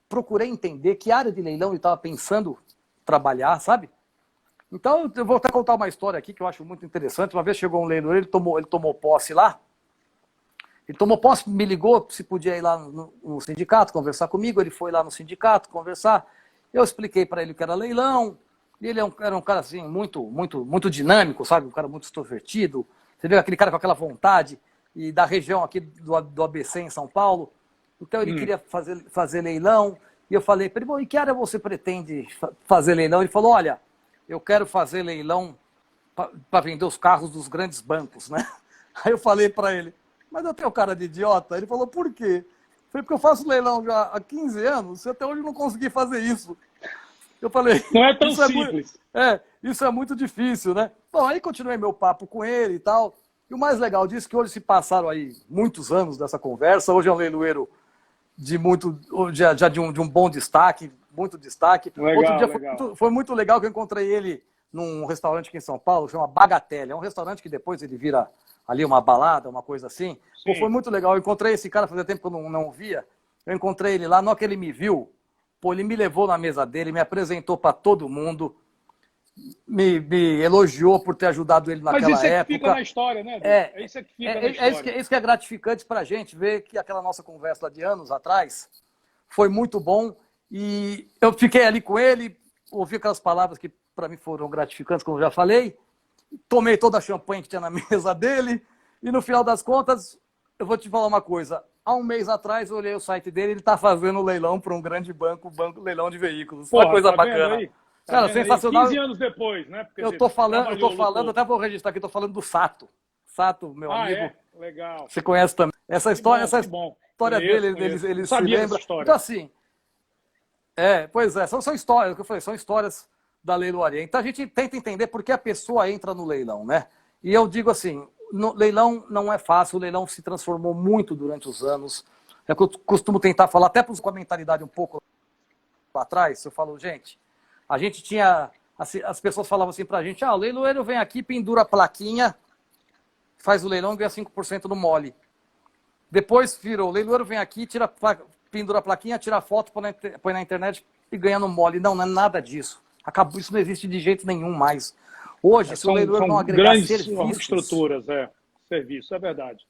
procurei entender que área de leilão ele estava pensando trabalhar, sabe? Então eu vou até contar uma história aqui que eu acho muito interessante. Uma vez chegou um leiloeiro, ele tomou posse lá. Ele tomou posse, me ligou se podia ir lá no sindicato conversar comigo. Ele foi lá no sindicato conversar. Eu expliquei para ele que era leilão. E ele era um cara assim, muito dinâmico, sabe? Um cara muito extrovertido. Você vê aquele cara com aquela vontade e da região aqui do ABC em São Paulo. Então ele queria fazer leilão. E eu falei para ele, bom, e que área você pretende fazer leilão? Ele falou, olha, eu quero fazer leilão para vender os carros dos grandes bancos, né? Aí eu falei para ele, mas eu tenho cara de idiota? Ele falou, por quê? Eu falei, porque eu faço leilão já há 15 anos e até hoje não consegui fazer isso. Eu falei, não é tão simples. Isso é muito difícil, né? Bom, aí continuei meu papo com ele e tal. E o mais legal disso é que hoje se passaram aí muitos anos dessa conversa. Hoje é um leiloeiro de um bom destaque, muito destaque. Legal, outro dia foi muito legal que eu encontrei ele num restaurante aqui em São Paulo, chama Bagatelle. É um restaurante que depois ele vira ali uma balada, uma coisa assim. Pô, foi muito legal. Eu encontrei esse cara, fazia tempo que eu não via. Eu encontrei ele lá, na hora que ele me viu, pô, ele me levou na mesa dele, me apresentou para todo mundo, me elogiou por ter ajudado ele naquela época. Mas isso é que fica na história, né? Isso é que fica na história. Isso que é gratificante para a gente, ver que aquela nossa conversa de anos atrás foi muito bom. E eu fiquei ali com ele, ouvi aquelas palavras que para mim foram gratificantes, como eu já falei. Tomei toda a champanhe que tinha na mesa dele. E no final das contas, eu vou te falar uma coisa. Há um mês atrás, eu olhei o site dele, ele está fazendo leilão para um grande banco leilão de veículos. Uma coisa bacana. Cara, sensacional. 15 anos depois, né? Porque eu tô falando, até vou registrar aqui, tô falando do Sato. Sato, meu amigo. Legal. Você conhece também. Essa história dele, ele se lembra. Então, assim, são histórias, que eu falei, são histórias da leiloaria. Então a gente tenta entender por que a pessoa entra no leilão, né? E eu digo assim, leilão não é fácil, o leilão se transformou muito durante os anos. Eu costumo tentar falar, até com a mentalidade um pouco lá atrás, eu falo, gente, a gente tinha, as pessoas falavam assim pra gente, o leiloeiro vem aqui, pendura a plaquinha, faz o leilão e ganha 5% no mole. Depois virou, o leiloeiro vem aqui, pendura a plaquinha, tira a foto, põe na internet e ganha no mole. Não é nada disso. Acabou, isso não existe de jeito nenhum mais. Hoje, se o leiloeiro não agregar serviços... estruturas, serviço, é verdade.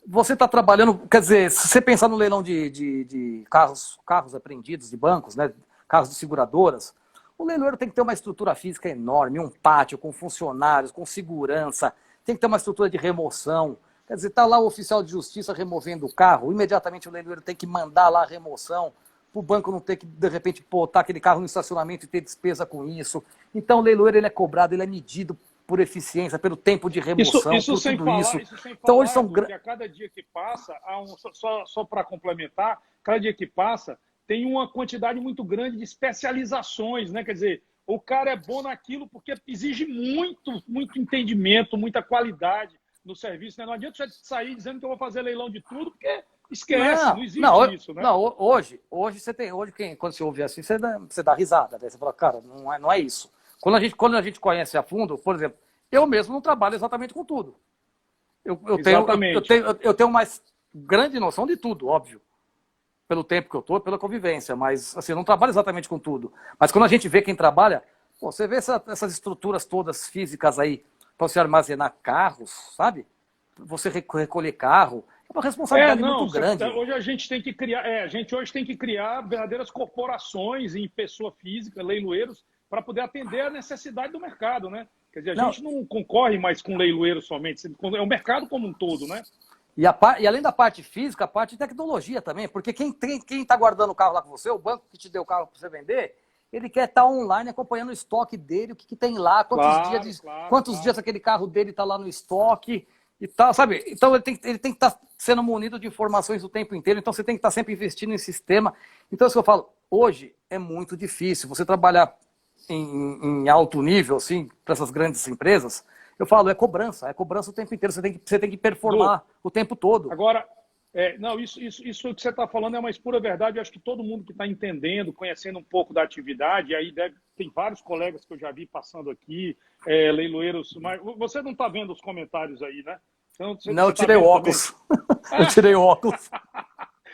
Você está trabalhando, quer dizer, se você pensar no leilão de carros apreendidos de bancos, né, carros de seguradoras, O leiloeiro tem que ter uma estrutura física enorme, um pátio com funcionários, com segurança, tem que ter uma estrutura de remoção. Quer dizer, está lá o oficial de justiça removendo o carro, imediatamente o leiloeiro tem que mandar lá a remoção, para o banco não ter que, de repente, botar aquele carro no estacionamento e ter despesa com isso. Então, o leiloeiro ele é cobrado, ele é medido por eficiência, pelo tempo de remoção, isso por sem tudo falar, isso. Isso sem falar, então, hoje são que a cada dia que passa, só para complementar, cada dia que passa, tem uma quantidade muito grande de especializações, né? Quer dizer, o cara é bom naquilo porque exige muito entendimento, muita qualidade no serviço, né? Não adianta você sair dizendo que eu vou fazer leilão de tudo, porque esquece, não existe isso, né? Não, hoje você tem, quando você ouve assim, você dá risada, né? Você fala, cara, não é isso. Quando a gente conhece a fundo, por exemplo, eu mesmo não trabalho exatamente com tudo. Eu tenho mais grande noção de tudo, óbvio. Pelo tempo que eu estou, pela convivência, mas assim, eu não trabalho exatamente com tudo. Mas quando a gente vê quem trabalha, pô, você vê essas estruturas todas físicas aí, para você armazenar carros, sabe? Você recolher carro, é uma responsabilidade muito grande. Hoje a gente tem que criar, hoje tem que criar verdadeiras corporações em pessoa física, leiloeiros, para poder atender a necessidade do mercado, né? Quer dizer, a gente não concorre mais com leiloeiro somente, é o mercado como um todo, né? E além da parte física, a parte de tecnologia também, porque quem está guardando o carro lá com você, o banco que te deu o carro para você vender, ele quer estar online acompanhando o estoque dele, o que tem lá, quantos dias aquele carro dele está lá no estoque e tal, sabe? Então ele tem que estar sendo munido de informações o tempo inteiro, então você tem que estar sempre investindo em sistema. Então, isso que eu falo, hoje é muito difícil você trabalhar em alto nível, assim, para essas grandes empresas. Eu falo, é cobrança o tempo inteiro, você tem que performar o tempo todo. Agora, isso que você está falando é uma pura verdade. Eu acho que todo mundo que está entendendo, conhecendo um pouco da atividade, aí tem vários colegas que eu já vi passando aqui, leiloeiros, mas você não está vendo os comentários aí, né? Então, eu tirei o óculos. Eu tirei o óculos.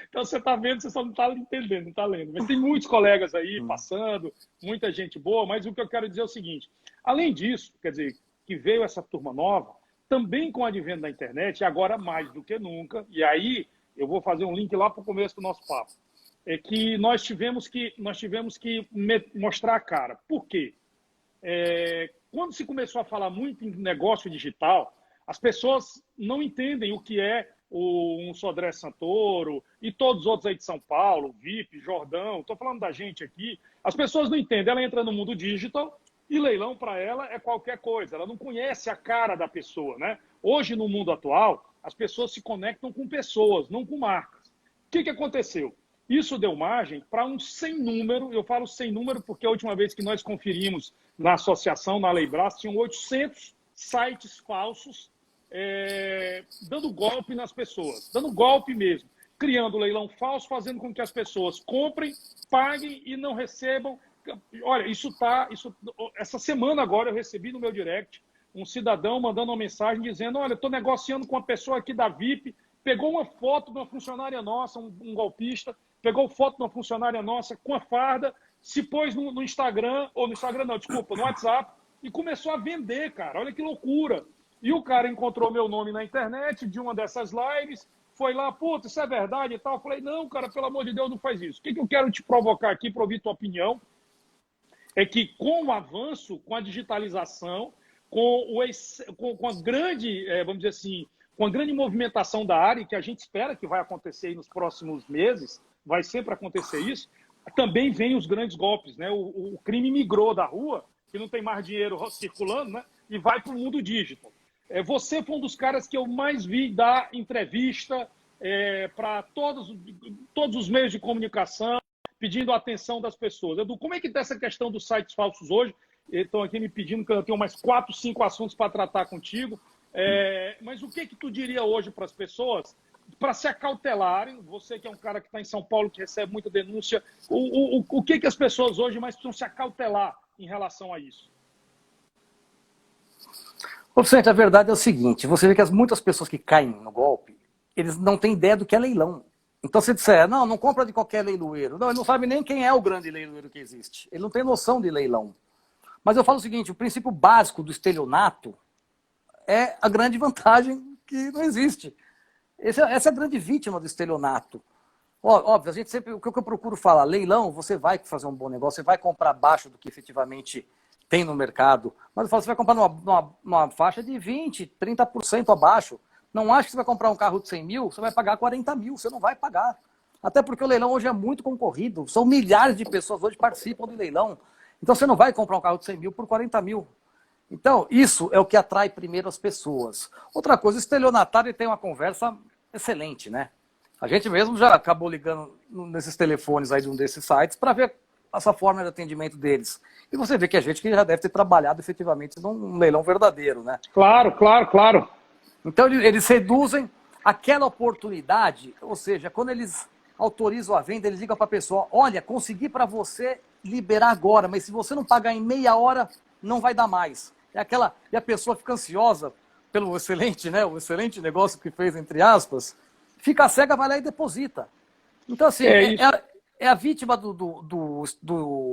Então você está vendo, você só não está entendendo, não está lendo. Mas tem muitos colegas aí passando, muita gente boa, mas o que eu quero dizer é o seguinte, além disso, quer dizer, que veio essa turma nova, também com o advento da internet, agora mais do que nunca, e aí eu vou fazer um link lá para o começo do nosso papo, é que nós tivemos que mostrar a cara. Por quê? Quando se começou a falar muito em negócio digital, as pessoas não entendem o que é um Sodré Santoro e todos os outros aí de São Paulo, VIP, Jordão, estou falando da gente aqui, as pessoas não entendem, ela entra no mundo digital, e leilão, para ela, é qualquer coisa. Ela não conhece a cara da pessoa, né? Hoje, no mundo atual, as pessoas se conectam com pessoas, não com marcas. O que aconteceu? Isso deu margem para um sem número. Eu falo sem número porque a última vez que nós conferimos na associação, na Leibras, tinham 800 sites falsos dando golpe nas pessoas. Dando golpe mesmo. Criando leilão falso, fazendo com que as pessoas comprem, paguem e não recebam. Olha, essa semana agora eu recebi no meu direct um cidadão mandando uma mensagem dizendo, olha, estou negociando com uma pessoa aqui da VIP, pegou uma foto de uma funcionária nossa, um golpista, pegou foto de uma funcionária nossa com a farda, se pôs no Instagram, ou no Instagram não, desculpa, no WhatsApp, e começou a vender, cara, olha que loucura. E o cara encontrou meu nome na internet de uma dessas lives, foi lá, puta, isso é verdade e tal. Eu falei, não, cara, pelo amor de Deus, não faz isso. O que eu quero te provocar aqui para ouvir tua opinião? É que com o avanço, com a digitalização, com a grande, vamos dizer assim, com a grande movimentação da área, que a gente espera que vai acontecer aí nos próximos meses, vai sempre acontecer isso, também vem os grandes golpes, né? O crime migrou da rua, que não tem mais dinheiro circulando, né? E vai para o mundo digital. Você foi um dos caras que eu mais vi dar entrevista para todos os meios de comunicação, pedindo a atenção das pessoas. Edu, como é que está essa questão dos sites falsos hoje? Estão aqui me pedindo que eu tenho mais 4, 5 assuntos para tratar contigo. Mas o que tu diria hoje para as pessoas para se acautelarem? Você que é um cara que está em São Paulo, que recebe muita denúncia, o que as pessoas hoje mais precisam se acautelar em relação a isso? Vicente, a verdade é o seguinte, você vê que muitas pessoas que caem no golpe, eles não têm ideia do que é leilão. Então, se disser, não compra de qualquer leiloeiro. Não, ele não sabe nem quem é o grande leiloeiro que existe. Ele não tem noção de leilão. Mas eu falo o seguinte, o princípio básico do estelionato é a grande vantagem que não existe. Essa é a grande vítima do estelionato. Óbvio, a gente sempre, o que eu procuro falar, leilão, você vai fazer um bom negócio, você vai comprar abaixo do que efetivamente tem no mercado, mas eu falo, você vai comprar numa faixa de 20%, 30% abaixo. Não acha que você vai comprar um carro de 100 mil, você vai pagar 40 mil, você não vai pagar. Até porque o leilão hoje é muito concorrido, são milhares de pessoas hoje que participam do leilão. Então você não vai comprar um carro de 100 mil por 40 mil. Então, isso é o que atrai primeiro as pessoas. Outra coisa, o estelionatário tem uma conversa excelente, né? A gente mesmo já acabou ligando nesses telefones aí de um desses sites para ver essa forma de atendimento deles. E você vê que é gente que já deve ter trabalhado efetivamente num leilão verdadeiro, né? Claro, claro, claro. Então, eles reduzem aquela oportunidade, ou seja, quando eles autorizam a venda, eles ligam para a pessoa, olha, consegui para você liberar agora, mas se você não pagar em meia hora, não vai dar mais. E a pessoa fica ansiosa pelo excelente, né, o excelente negócio que fez, entre aspas, fica cega, vai lá e deposita. Então, assim, é a vítima do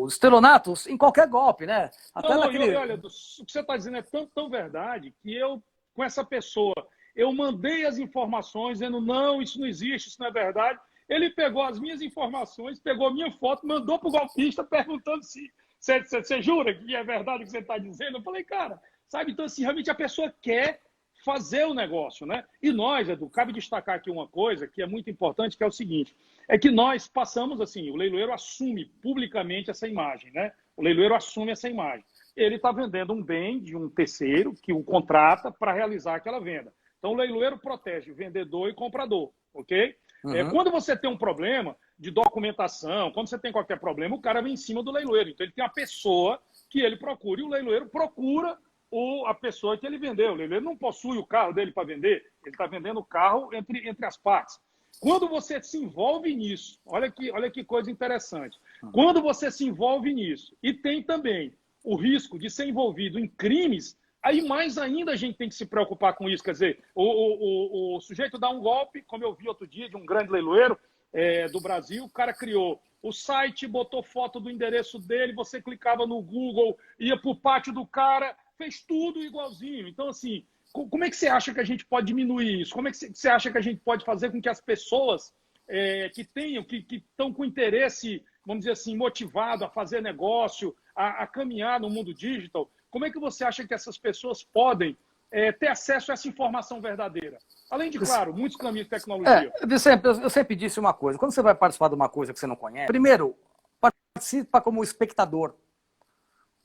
estelionato em qualquer golpe, né? Até naquele... Olha, o que você está dizendo é tão verdade que eu, com essa pessoa, eu mandei as informações dizendo, não, isso não existe, isso não é verdade. Ele pegou as minhas informações, pegou a minha foto, mandou para o golpista perguntando se você jura que é verdade o que você está dizendo. Eu falei, cara, sabe? Então, assim, realmente a pessoa quer fazer o negócio, né? E nós, Edu, cabe destacar aqui uma coisa que é muito importante, que é o seguinte, é que nós passamos, assim, o leiloeiro assume publicamente essa imagem, né? O leiloeiro assume essa imagem. Ele está vendendo um bem de um terceiro que o contrata para realizar aquela venda. Então, o leiloeiro protege vendedor e comprador, ok? Uhum. Quando você tem um problema de documentação, quando você tem qualquer problema, o cara vem em cima do leiloeiro. Então, ele tem a pessoa que ele procura e o leiloeiro procura a pessoa que ele vendeu. O leiloeiro não possui o carro dele para vender, ele está vendendo o carro entre as partes. Quando você se envolve nisso, olha que coisa interessante. Quando você se envolve nisso e tem também o risco de ser envolvido em crimes, aí mais ainda a gente tem que se preocupar com isso. Quer dizer, o sujeito dá um golpe, como eu vi outro dia de um grande leiloeiro do Brasil, o cara criou o site, botou foto do endereço dele, você clicava no Google, ia para o pátio do cara, fez tudo igualzinho. Então, assim, como é que você acha que a gente pode diminuir isso? Como é que você acha que a gente pode fazer com que as pessoas que estão com interesse, vamos dizer assim, motivado a fazer negócio, a caminhar no mundo digital, como é que você acha que essas pessoas podem ter acesso a essa informação verdadeira? Além de, claro, muitos caminhos de tecnologia. Eu sempre disse uma coisa. Quando você vai participar de uma coisa que você não conhece, primeiro, participa como espectador.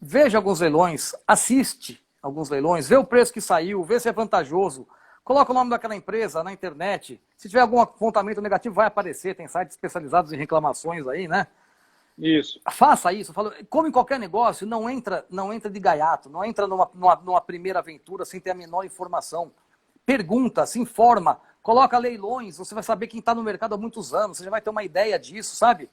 Veja alguns leilões, assiste alguns leilões, vê o preço que saiu, vê se é vantajoso. Coloca o nome daquela empresa na internet. Se tiver algum apontamento negativo, vai aparecer. Tem sites especializados em reclamações aí, né? Isso. Faça isso. Como em qualquer negócio, não entra de gaiato, não entra numa primeira aventura sem ter a menor informação. Pergunta, se informa, coloca leilões, você vai saber quem está no mercado há muitos anos, você já vai ter uma ideia disso, sabe?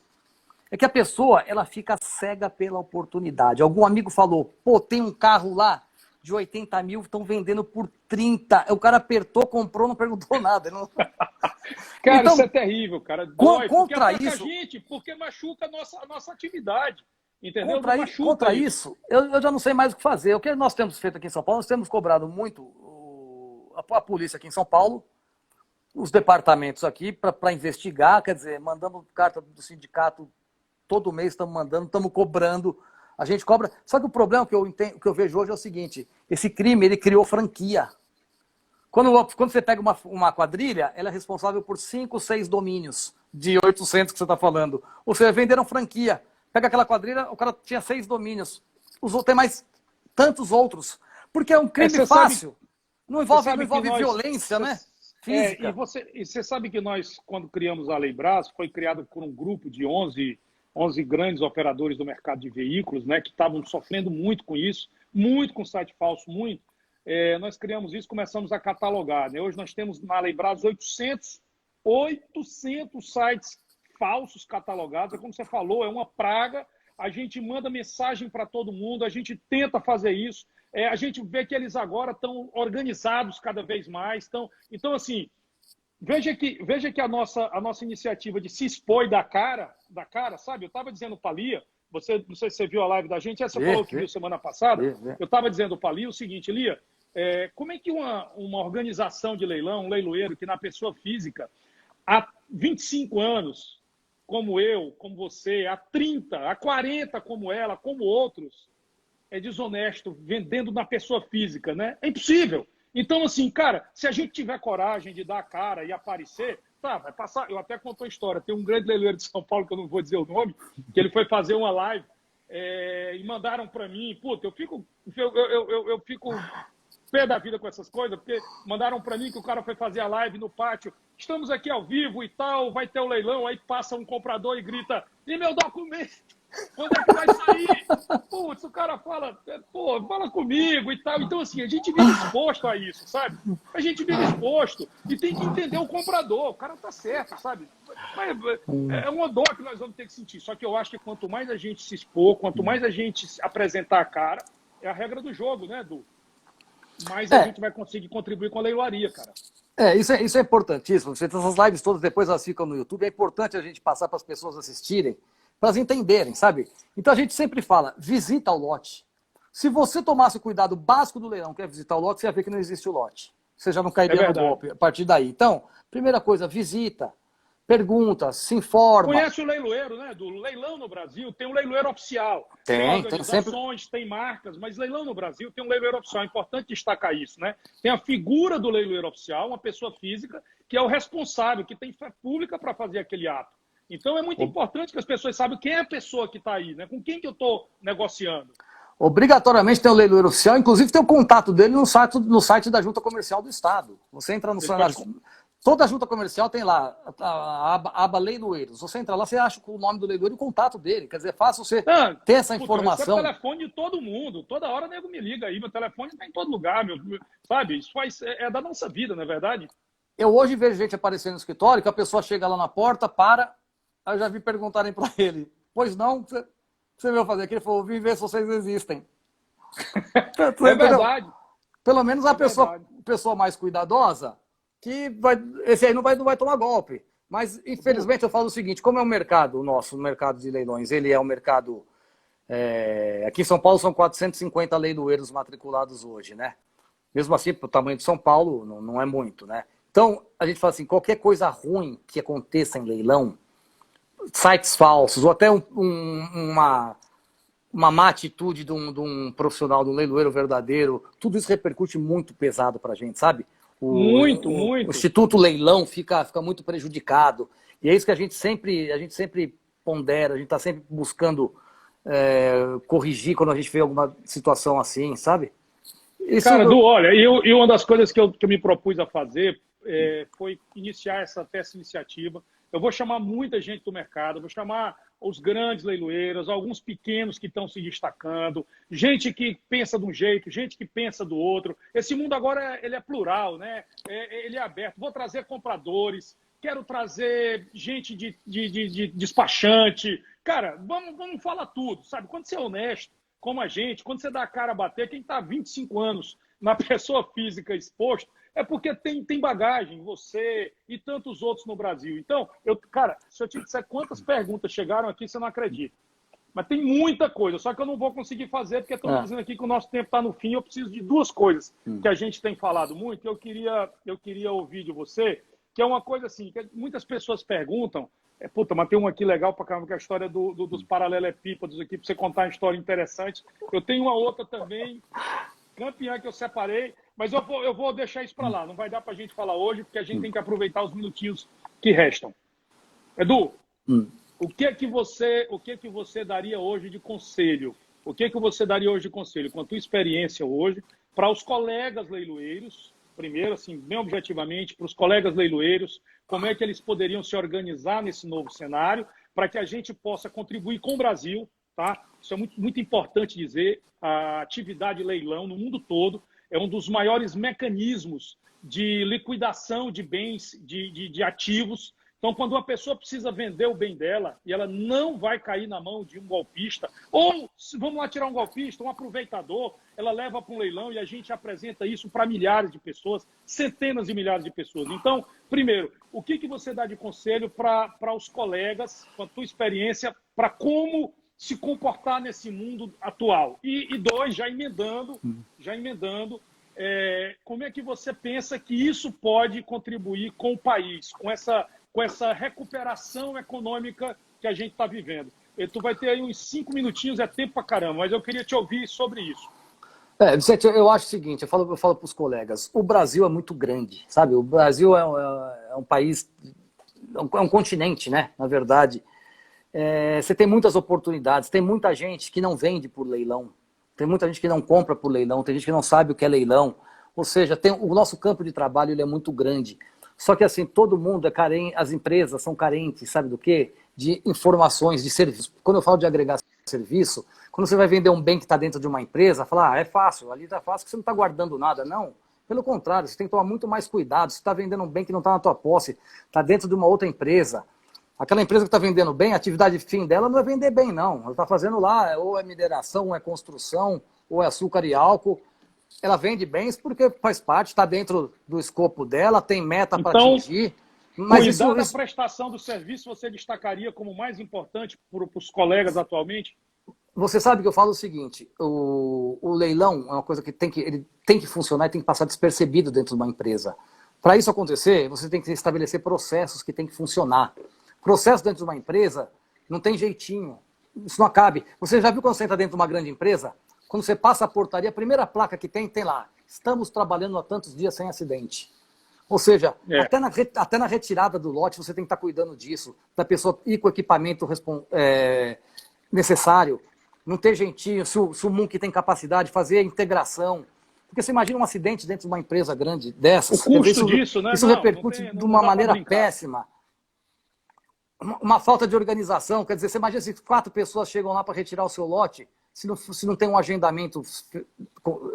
É que a pessoa, ela fica cega pela oportunidade. Algum amigo falou, pô, tem um carro lá de 80 mil, estão vendendo por 30. O cara apertou, comprou, não perguntou nada. Não... Cara, então, isso é terrível, cara. Dói, contra isso, porque machuca a nossa atividade. Entendeu? Contra isso, eu já não sei mais o que fazer. O que nós temos feito aqui em São Paulo, nós temos cobrado muito a polícia aqui em São Paulo, os departamentos aqui, para investigar, quer dizer, mandando carta do sindicato, todo mês estamos mandando, estamos cobrando, a gente cobra. Só que o problema que eu vejo hoje é o seguinte, esse crime, ele criou franquia. Quando você pega uma quadrilha, ela é responsável por 5, 6 domínios de 800 que você está falando. Ou seja, venderam franquia. Pega aquela quadrilha, o cara tinha 6 domínios. Tem mais tantos outros. Porque é um crime fácil. Não envolve violência, né? Física. E você sabe que nós, quando criamos a Lei Brás, foi criado por um grupo de 11 grandes operadores do mercado de veículos, né, que estavam sofrendo muito com isso, muito com site falso, muito. Nós criamos isso, começamos a catalogar. Né? Hoje nós temos na Lei Brás 800 sites falsos catalogados. É como você falou, é uma praga. A gente manda mensagem para todo mundo, a gente tenta fazer isso. A gente vê que eles agora estão organizados cada vez mais. Então, assim, veja que a nossa iniciativa de se expor da cara, sabe? Eu estava dizendo para a Lia, não sei se você viu a live da gente, essa falou que viu semana passada. Eu estava dizendo para a Lia o seguinte, Lia, como é que uma organização de leilão, um leiloeiro que na pessoa física, há 25 anos, como eu, como você, há 30, há 40 como ela, como outros, é desonesto vendendo na pessoa física, né? É impossível. Então, assim, cara, se a gente tiver coragem de dar a cara e aparecer, tá, vai passar. Eu até conto a história. Tem um grande leiloeiro de São Paulo, que eu não vou dizer o nome, que ele foi fazer uma live e mandaram para mim. Puta, eu fico pé da vida com essas coisas, porque mandaram para mim que o cara foi fazer a live no pátio. Estamos aqui ao vivo e tal, vai ter o leilão, aí passa um comprador e grita: e meu documento? Quando é que vai sair? Putz, o cara fala, pô, fala comigo e tal. Então, assim, a gente vive exposto a isso, sabe? A gente vive exposto e tem que entender o comprador. O cara tá certo, sabe? É uma dor que nós vamos ter que sentir. Só que eu acho que quanto mais a gente se expor, quanto mais a gente apresentar a cara, é a regra do jogo, né, Edu? Mais a gente vai conseguir contribuir com a leiloaria, cara. Isso é importantíssimo. Essas lives todas depois elas ficam no YouTube. É importante a gente passar para as pessoas assistirem, para elas entenderem, sabe? Então a gente sempre fala, visita o lote. Se você tomasse o cuidado básico do leilão, que é visitar o lote, você ia ver que não existe o lote. Você já não cairia no golpe a partir daí. Então, primeira coisa, visita, pergunta, se informa. Conhece o leiloeiro, né? Do leilão no Brasil tem um leiloeiro oficial. Tem organizações, tem marcas, mas leilão no Brasil tem um leiloeiro oficial. É importante destacar isso, né? Tem a figura do leiloeiro oficial, uma pessoa física, que é o responsável, que tem fé pública para fazer aquele ato. Então é muito importante que as pessoas saibam quem é a pessoa que está aí, né? Com quem que eu estou negociando. Obrigatoriamente tem o leiloeiro oficial, inclusive tem o contato dele no site da Junta Comercial do Estado. Você entra no site, toda a Junta Comercial tem lá a aba leiloeiros. Você entra lá, você acha o nome do leiloeiro e o contato dele. Quer dizer, é fácil você ter essa informação. Eu recebo telefone de todo mundo. Toda hora o nego me liga aí. Meu telefone está em todo lugar, sabe? Isso é da nossa vida, não é verdade? Eu hoje vejo gente aparecendo no escritório, que a pessoa chega lá na porta, para... Aí eu já vi perguntarem para ele, pois não, você veio fazer aqui? Ele falou, vim ver se vocês existem. É verdade. Pelo menos a pessoa mais cuidadosa, esse aí não vai tomar golpe. Mas, infelizmente, eu falo o seguinte, como é o mercado, o nosso mercado de leilões, ele é um mercado... aqui em São Paulo são 450 leiloeiros matriculados hoje, né? Mesmo assim, para o tamanho de São Paulo, não é muito, né? Então, a gente fala assim, qualquer coisa ruim que aconteça em leilão, sites falsos, ou até uma má atitude de um profissional, de um leiloeiro verdadeiro, tudo isso repercute muito pesado para a gente, sabe? Muito. O Instituto Leilão fica muito prejudicado. E é isso que a gente sempre pondera, a gente está sempre buscando corrigir quando a gente vê alguma situação assim, sabe? Isso... Cara, Edu, olha, e uma das coisas que eu me propus a fazer foi iniciar essa iniciativa. Eu vou chamar muita gente do mercado, vou chamar os grandes leiloeiros, alguns pequenos que estão se destacando, gente que pensa de um jeito, gente que pensa do outro. Esse mundo agora ele é plural, né? Ele é aberto. Vou trazer compradores, quero trazer gente de despachante. Cara, vamos falar tudo, sabe? Quando você é honesto, como a gente, quando você dá a cara a bater, quem está há 25 anos na pessoa física exposto, é porque tem bagagem, você e tantos outros no Brasil. Então, cara, se eu te disser quantas perguntas chegaram aqui, você não acredita. Mas tem muita coisa, só que eu não vou conseguir fazer, porque estão dizendo aqui que o nosso tempo está no fim. Eu preciso de duas coisas que a gente tem falado muito, eu queria ouvir de você, que é uma coisa assim, que muitas pessoas perguntam, mas tem uma aqui legal pra caramba, que é a história dos paralelepípedos aqui, para você contar uma história interessante. Eu tenho uma outra também, campeã, que eu separei, mas eu vou deixar isso para lá. Não vai dar para a gente falar hoje, porque a gente tem que aproveitar os minutinhos que restam. Edu, o que que você daria hoje de conselho? O que você daria hoje de conselho, com a tua experiência hoje, para os colegas leiloeiros, primeiro, assim, bem objetivamente, para os colegas leiloeiros, como é que eles poderiam se organizar nesse novo cenário, para que a gente possa contribuir com o Brasil, tá? Isso é muito, muito importante dizer. A atividade leilão no mundo todo é um dos maiores mecanismos de liquidação de bens, de ativos. Então, quando uma pessoa precisa vender o bem dela e ela não vai cair na mão de um golpista, ou, vamos lá tirar um golpista, um aproveitador, ela leva para um leilão e a gente apresenta isso para milhares de pessoas, centenas de milhares de pessoas. Então, primeiro, o que você dá de conselho para os colegas, com a tua experiência, para como se comportar nesse mundo atual? E dois, já emendando, como é que você pensa que isso pode contribuir com o país, com essa com essa recuperação econômica que a gente está vivendo. E tu vai ter aí uns 5 minutinhos, é tempo pra caramba, mas eu queria te ouvir sobre isso. Vicente, eu acho o seguinte, eu falo para os colegas, o Brasil é muito grande, sabe? O Brasil é um país, é um continente, né? Na verdade, você tem muitas oportunidades, tem muita gente que não vende por leilão, tem muita gente que não compra por leilão, tem gente que não sabe o que é leilão, ou seja, o nosso campo de trabalho ele é muito grande. Só que assim, todo mundo é carente, as empresas são carentes, sabe do quê? De informações, de serviços. Quando eu falo de agregar serviço, quando você vai vender um bem que está dentro de uma empresa, fala, é fácil, ali está fácil, que você não está guardando nada. Não, pelo contrário, você tem que tomar muito mais cuidado. Você está vendendo um bem que não está na tua posse, está dentro de uma outra empresa. Aquela empresa que está vendendo bem, a atividade fim dela não é vender bem, não. Ela está fazendo lá, ou é mineração, ou é construção, ou é açúcar e álcool. Ela vende bens porque faz parte, está dentro do escopo dela, tem meta para atingir. Mas cuidar da prestação do serviço você destacaria como mais importante para os colegas atualmente? Você sabe que eu falo o seguinte, o leilão é uma coisa que ele tem que funcionar e tem que passar despercebido dentro de uma empresa. Para isso acontecer, você tem que estabelecer processos que tem que funcionar. Processo dentro de uma empresa não tem jeitinho, isso não cabe. Você já viu quando você entra dentro de uma grande empresa? Quando você passa a portaria, a primeira placa que tem lá, estamos trabalhando há tantos dias sem acidente. Ou seja, até na retirada do lote você tem que estar cuidando disso, da pessoa ir com o equipamento necessário, não ter jeitinho, se o MUNC tem capacidade de fazer a integração. Porque você imagina um acidente dentro de uma empresa grande dessas. O custo disso, né? Isso repercute de uma maneira péssima. Uma falta de organização, quer dizer, você imagina se 4 pessoas chegam lá para retirar o seu lote, se não tem um agendamento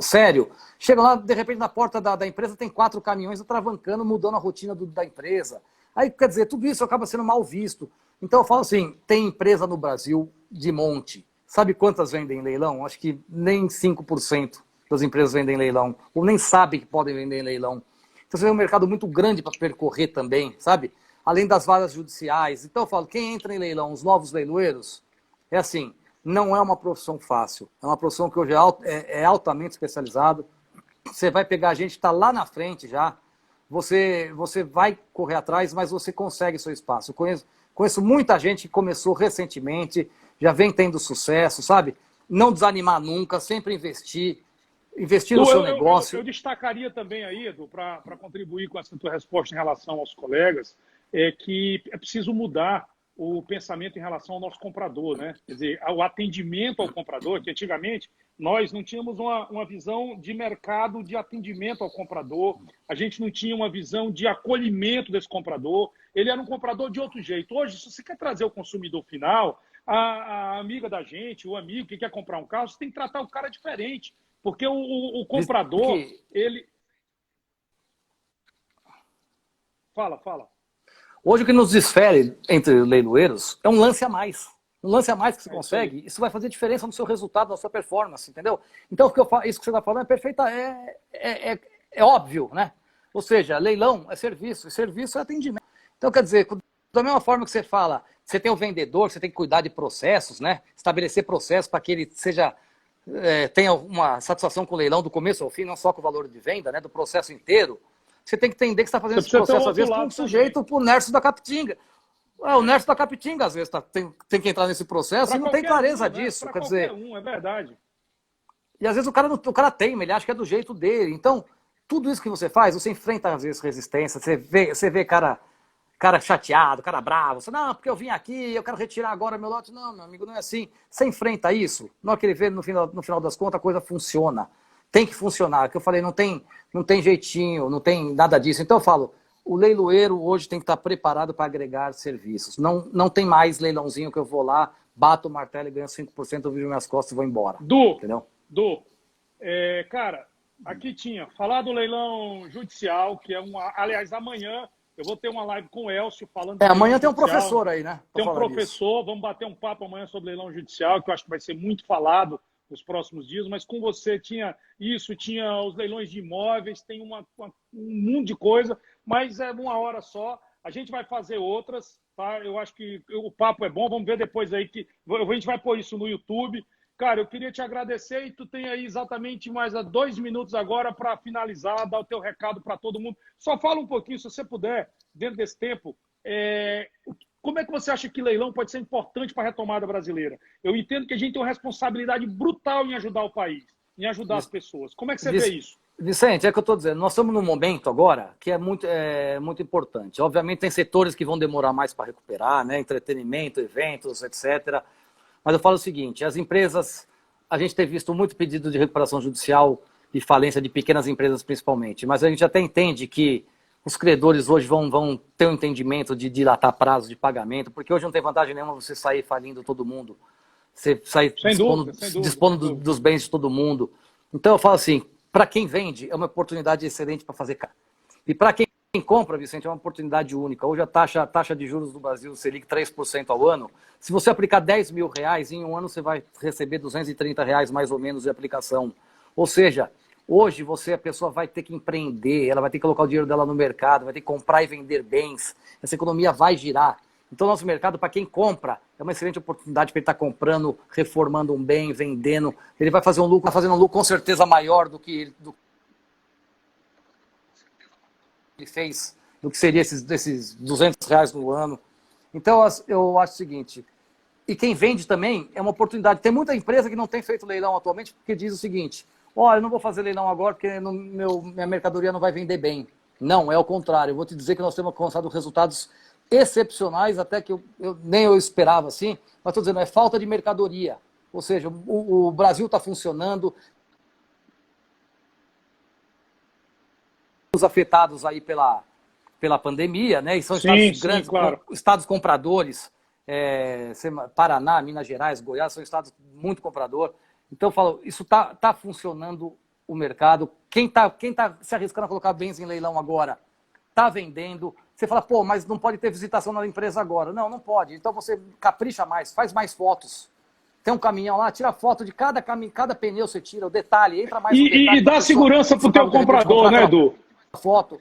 sério, chega lá, de repente, na porta da empresa tem 4 caminhões atravancando, mudando a rotina da empresa. Aí, quer dizer, tudo isso acaba sendo mal visto. Então, eu falo assim, tem empresa no Brasil de monte. Sabe quantas vendem em leilão? Acho que nem 5% das empresas vendem em leilão, ou nem sabem que podem vender em leilão. Então, você tem um mercado muito grande para percorrer também, sabe? Além das varas judiciais. Então, eu falo, quem entra em leilão, os novos leiloeiros, é assim, não é uma profissão fácil. É uma profissão que hoje é altamente especializado. Você vai pegar a gente que está lá na frente já. Você vai correr atrás, mas você consegue seu espaço. Eu conheço muita gente que começou recentemente, já vem tendo sucesso, sabe? Não desanimar nunca, sempre investir no seu negócio. Eu destacaria também aí, Edu, para contribuir com essa tua resposta em relação aos colegas, que é preciso mudar o pensamento em relação ao nosso comprador, né? Quer dizer, o atendimento ao comprador, que antigamente nós não tínhamos uma visão de mercado de atendimento ao comprador, a gente não tinha uma visão de acolhimento desse comprador, ele era um comprador de outro jeito. Hoje, se você quer trazer o consumidor final, a amiga da gente, o amigo que quer comprar um carro, você tem que tratar o cara diferente, porque o comprador, ele... Fala. Hoje o que nos difere entre leiloeiros é um lance a mais. Um lance a mais que você consegue, isso vai fazer diferença no seu resultado, na sua performance, entendeu? Então, isso que você está falando é perfeito, é óbvio, né? Ou seja, leilão é serviço, e serviço é atendimento. Então, quer dizer, da mesma forma que você fala, você tem o vendedor, você tem que cuidar de processos, né? Estabelecer processos para que ele tenha uma satisfação com o leilão do começo ao fim, não só com o valor de venda, né? Do processo inteiro. Você tem que entender que você está fazendo esse processo, às vezes, com um sujeito, para o Nerso da Capitinga. O Nerso da Capitinga, às vezes, tem que entrar nesse processo e não tem clareza disso. Né? Quer dizer, é verdade. E às vezes o cara teima, ele acha que é do jeito dele. Então, tudo isso que você faz, você enfrenta, às vezes, resistência. Você vê cara chateado, cara bravo. Você, não, porque eu vim aqui, eu quero retirar agora meu lote. Não, meu amigo, não é assim. Você enfrenta isso. Na hora que ele vê, no final das contas, a coisa funciona. Tem que funcionar, que eu falei, não tem jeitinho, não tem nada disso. Então eu falo, o leiloeiro hoje tem que estar preparado para agregar serviços. Não tem mais leilãozinho que eu vou lá, bato o martelo e ganho 5%, eu viro minhas costas e vou embora. Entendeu? Cara, aqui tinha, falar do leilão judicial, que é aliás, amanhã eu vou ter uma live com o Elcio falando... amanhã tem um professor aí, né? Tem um professor, vamos bater um papo amanhã sobre leilão judicial, que eu acho que vai ser muito falado nos próximos dias, mas com você tinha os leilões de imóveis, tem um mundo de coisa, mas é uma hora só. A gente vai fazer outras, tá? Eu acho que o papo é bom, vamos ver depois aí que a gente vai pôr isso no YouTube. Cara, eu queria te agradecer e tu tem aí exatamente mais 2 minutos agora para finalizar, dar o teu recado para todo mundo. Só fala um pouquinho, se você puder, dentro desse tempo, Como é que você acha que leilão pode ser importante para a retomada brasileira? Eu entendo que a gente tem uma responsabilidade brutal em ajudar o país, em ajudar as pessoas. Como é que você vê isso? Vicente, é que eu estou dizendo, nós estamos num momento agora que é muito importante. Obviamente tem setores que vão demorar mais para recuperar, né? Entretenimento, eventos, etc. Mas eu falo o seguinte, as empresas, a gente tem visto muito pedido de recuperação judicial e falência de pequenas empresas principalmente, mas a gente até entende que os credores hoje vão ter um entendimento de dilatar prazo de pagamento, porque hoje não tem vantagem nenhuma você sair falindo todo mundo, você sair dispondo dos bens de todo mundo. Então eu falo assim, para quem vende é uma oportunidade excelente para fazer caixa. E para quem compra, Vicente, é uma oportunidade única. Hoje a taxa de juros do Brasil, Selic 3% ao ano, se você aplicar R$10 mil, em um ano você vai receber R$230 mais ou menos de aplicação. Ou seja, hoje a pessoa vai ter que empreender, ela vai ter que colocar o dinheiro dela no mercado, vai ter que comprar e vender bens, essa economia vai girar. Então, nosso mercado, para quem compra, é uma excelente oportunidade para ele estar comprando, reformando um bem, vendendo. Ele vai fazer um lucro, fazendo um lucro com certeza maior do que ele fez, do que seria esses R$200 no ano. Então, eu acho o seguinte, e quem vende também é uma oportunidade. Tem muita empresa que não tem feito leilão atualmente porque diz o seguinte, eu não vou fazer leilão agora porque minha mercadoria não vai vender bem. Não, é o contrário. Eu vou te dizer que nós temos alcançado resultados excepcionais, até que nem eu esperava assim, mas estou dizendo, é falta de mercadoria. Ou seja, o Brasil está funcionando, os afetados aí pela pandemia, né? E são estados grandes, claro. Estados compradores, Paraná, Minas Gerais, Goiás, são estados muito compradores. Então eu falo, isso tá funcionando o mercado. Quem tá se arriscando a colocar bens em leilão agora, tá vendendo. Você fala, mas não pode ter visitação na empresa agora. Não pode. Então você capricha mais, faz mais fotos. Tem um caminhão lá, tira foto de cada pneu você tira, o detalhe, entra mais no detalhe. E dá segurança para o teu comprador, né, Edu? Foto.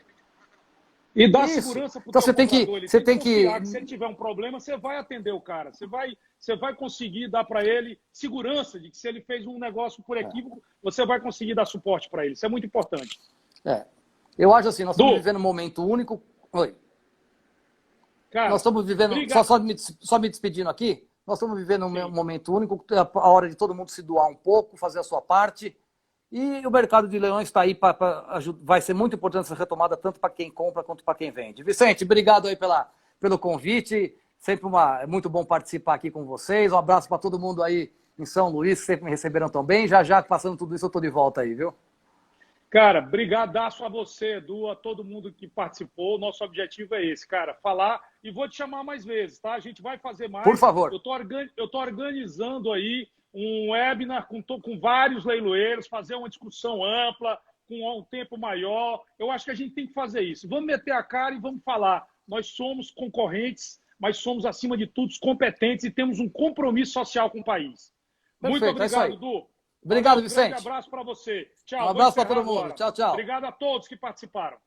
E dá segurança para o teu comprador. Você tem que... Se ele tiver um problema, você vai atender o cara. Você vai conseguir dar para ele segurança de que se ele fez um negócio por equívoco, você vai conseguir dar suporte para ele. Isso é muito importante. Eu acho assim, nós estamos vivendo um momento único. Oi. Cara, nós estamos vivendo, só me despedindo aqui, nós estamos vivendo um momento único, a hora de todo mundo se doar um pouco, fazer a sua parte, e o mercado de leilões está aí, vai ser muito importante essa retomada, tanto para quem compra quanto para quem vende. Vicente, obrigado aí pelo convite, sempre é muito bom participar aqui com vocês, um abraço para todo mundo aí em São Luís, que sempre me receberam tão bem, já passando tudo isso eu estou de volta aí, viu? Cara, brigadaço a você, Edu, a todo mundo que participou. Nosso objetivo é esse, cara, falar. E vou te chamar mais vezes, tá? A gente vai fazer mais. Por favor. Eu tô organizando aí um webinar com vários leiloeiros, fazer uma discussão ampla, com um tempo maior. Eu acho que a gente tem que fazer isso. Vamos meter a cara e vamos falar. Nós somos concorrentes, mas somos, acima de tudo, competentes e temos um compromisso social com o país. Perfeito, muito obrigado, Edu. Obrigado, Vicente. Um grande abraço para você. Tchau. Um abraço para todo mundo. Tchau, tchau. Obrigado a todos que participaram.